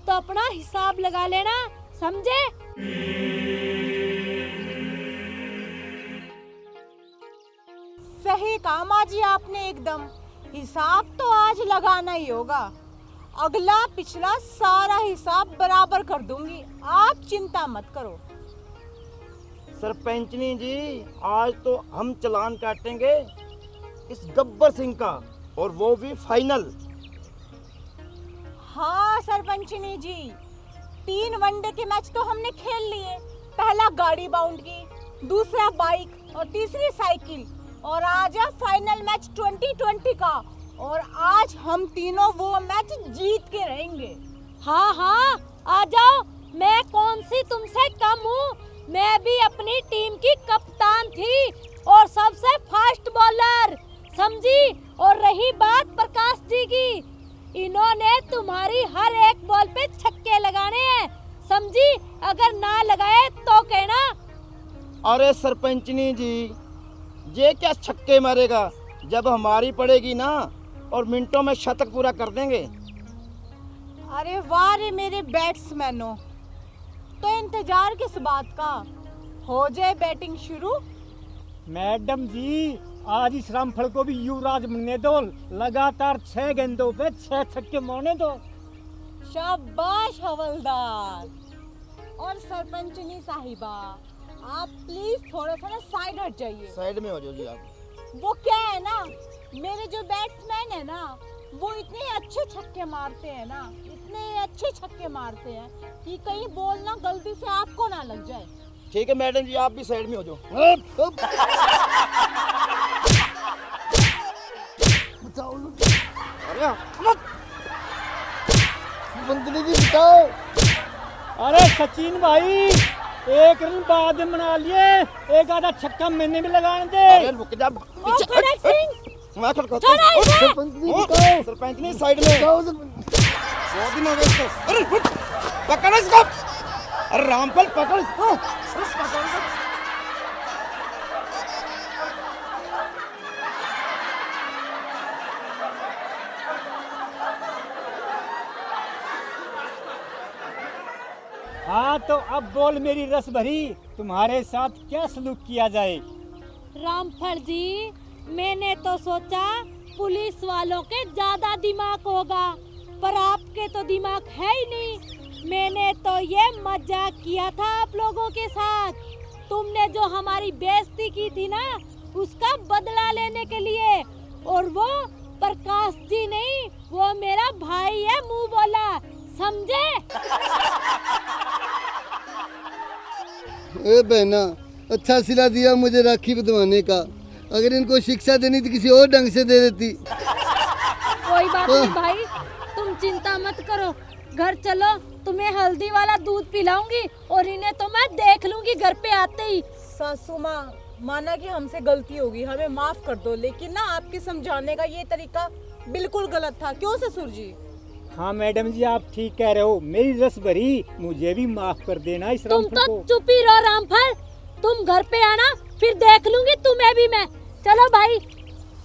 A: तो अपना हिसाब लगा लेना, समझे?
B: सही कहा माँ जी आपने एकदम। हिसाब तो आज लगाना ही होगा। अगला पिछला सारा हिसाब बराबर कर दूंगी, आप चिंता मत करो।
C: सरपंचनी जी, आज तो हम चालान काटेंगे इस गब्बर सिंह का, और वो भी फाइनल।
B: हाँ सरपंचनी जी, 3 वनडे के मैच तो हमने खेल लिए। पहला गाड़ी बाउंड की, दूसरा बाइक और तीसरी साइकिल, और आज है फाइनल मैच 2020 का। और आज हम तीनों वो मैच जीत के रहेंगे।
A: हाँ हाँ, आ जाओ। मैं कौन सी तुमसे कम हूँ? मैं भी अपनी टीम की कप्तान थी और सबसे फास्ट बॉलर, समझी? और रही बात प्रकाश जी की, इन्होंने तुम्हारी हर एक बॉल पे छक्के लगाने हैं, समझी? अगर ना लगाए तो कहना।
C: अरे सरपंचनी जी, ये क्या छक्के मारेगा? जब हमारी पड़ेगी ना, और मिनटों में शतक पूरा कर देंगे।
B: अरे वाह रे मेरे बैट्समैनों, तो इंतजार किस बात का? हो जाए बैटिंग शुरू।
E: मैडम जी, आज इस रामफल को भी युवराज बनने दो। लगातार 6 गेंदों पे 6 छक्के मारने दो।
B: शाबाश हवलदार। और सरपंचनी साहिबा, आप प्लीज थोड़ा सा ना साइड हट जाइए।
C: साइड में हो जाओ जी आप।
B: वो क्या है ना, मेरे जो बैट्समैन है ना, वो इतने अच्छे छक्के मारते हैं ना, इतने अच्छे छक्के मारते हैं कि कहीं बॉल ना गलती से आपको ना लग जाए।
C: ठीक है मैडम जी, आप भी साइड में हो जाओ। अरे
F: मंत्री जी बताओ।
E: अरे सचिन भाई, 1 रन बाद में बना लिए, एक आधा छक्का मैंने भी लगाने दे।
C: अरे रुक जा,
A: ओ खड़क सिंह,
C: मैं खड़काता
A: छोड़ो
C: हूँ।
A: इसे।
F: सरपंच जी बताओ।
C: सरपंचनी साइड में।
F: बताओ सरपंच।
C: 100 दिन हो गए इसको। अरे रुक, पकड़ इसको। अरे रामफल पकड़ इसको। अरे पकड़ इसको।
E: हाँ तो अब बोल मेरी रस भरी, तुम्हारे साथ क्या सलूक किया जाए?
A: रामफल जी, मैंने तो सोचा पुलिस वालों के ज्यादा दिमाग होगा, पर आपके तो दिमाग है ही नहीं। मैंने तो ये मजाक किया था आप लोगों के साथ। तुमने जो हमारी बेइज्जती की थी ना, उसका बदला लेने के लिए। और वो प्रकाश जी नहीं, वो मेरा भाई है, मुंह बोला, समझे?
F: ए बहना, अच्छा सिला दिया मुझे राखी बंधवाने का। अगर इनको शिक्षा देनी थी किसी और ढंग से दे देती।
A: कोई बात नहीं भाई, तुम चिंता मत करो। घर चलो, तुम्हें हल्दी वाला दूध पिलाऊंगी और इन्हें तो मैं देख लूंगी घर पे आते ही।
B: सासू माँ, माना कि हमसे गलती होगी, हमें माफ कर दो, लेकिन ना आपके समझाने का ये तरीका बिल्कुल गलत था। क्यों ससुर जी?
E: हाँ मैडम जी, आप ठीक कह रहे हो। मेरी रस भरी, मुझे भी माफ कर देना इस
A: तुम
E: रामफल
A: तो
E: को।
A: चुप ही रहो रामफल, तुम घर पे आना, फिर देख लूंगी तुम्हें भी मैं। चलो भाई।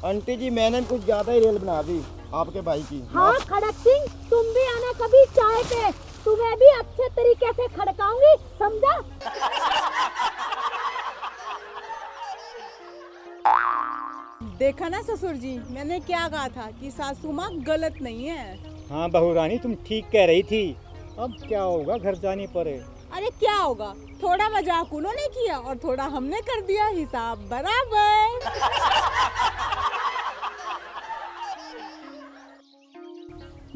C: आंटी जी, मैंने कुछ ज्यादा ही रेल बना दी आपके भाई की।
A: हाँ खड़क सिंह, तुम भी आना कभी चाय पे, तुम्हें भी अच्छे तरीके से खड़काऊंगी, समझा?
B: देखा ना ससुर जी, मैंने क्या कहा था कि सासू माँ गलत नहीं है।
E: हाँ बहू रानी, तुम ठीक कह रही थी। अब क्या होगा घर जाने पर?
B: अरे क्या होगा, थोड़ा मजाक उन्होंने किया और थोड़ा हमने कर दिया, हिसाब बराबर।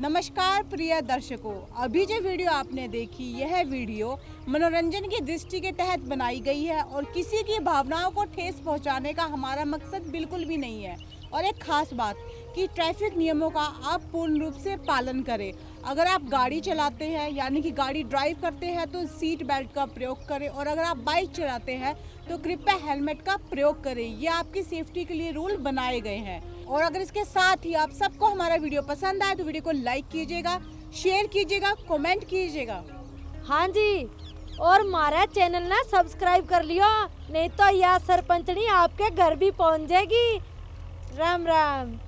B: नमस्कार प्रिय दर्शकों, अभी जो वीडियो आपने देखी, यह वीडियो मनोरंजन की दृष्टि के तहत बनाई गई है और किसी की भावनाओं को ठेस पहुंचाने का हमारा मकसद बिल्कुल भी नहीं है। और एक खास बात, कि ट्रैफिक नियमों का आप पूर्ण रूप से पालन करें। अगर आप गाड़ी चलाते हैं यानी कि गाड़ी ड्राइव करते हैं तो सीट बेल्ट का प्रयोग करें, और अगर आप बाइक चलाते हैं तो कृपया हेलमेट का प्रयोग करें। ये आपकी सेफ्टी के लिए रूल बनाए गए हैं। और अगर इसके साथ ही आप सबको हमारा वीडियो पसंद आए तो वीडियो को लाइक कीजिएगा, शेयर कीजिएगा, कमेंट कीजिएगा।
A: हाँ जी, और हमारा चैनल ना सब्सक्राइब कर लियो, नहीं तो यह सरपंचनी आपके घर भी पहुंच जाएगी। राम राम।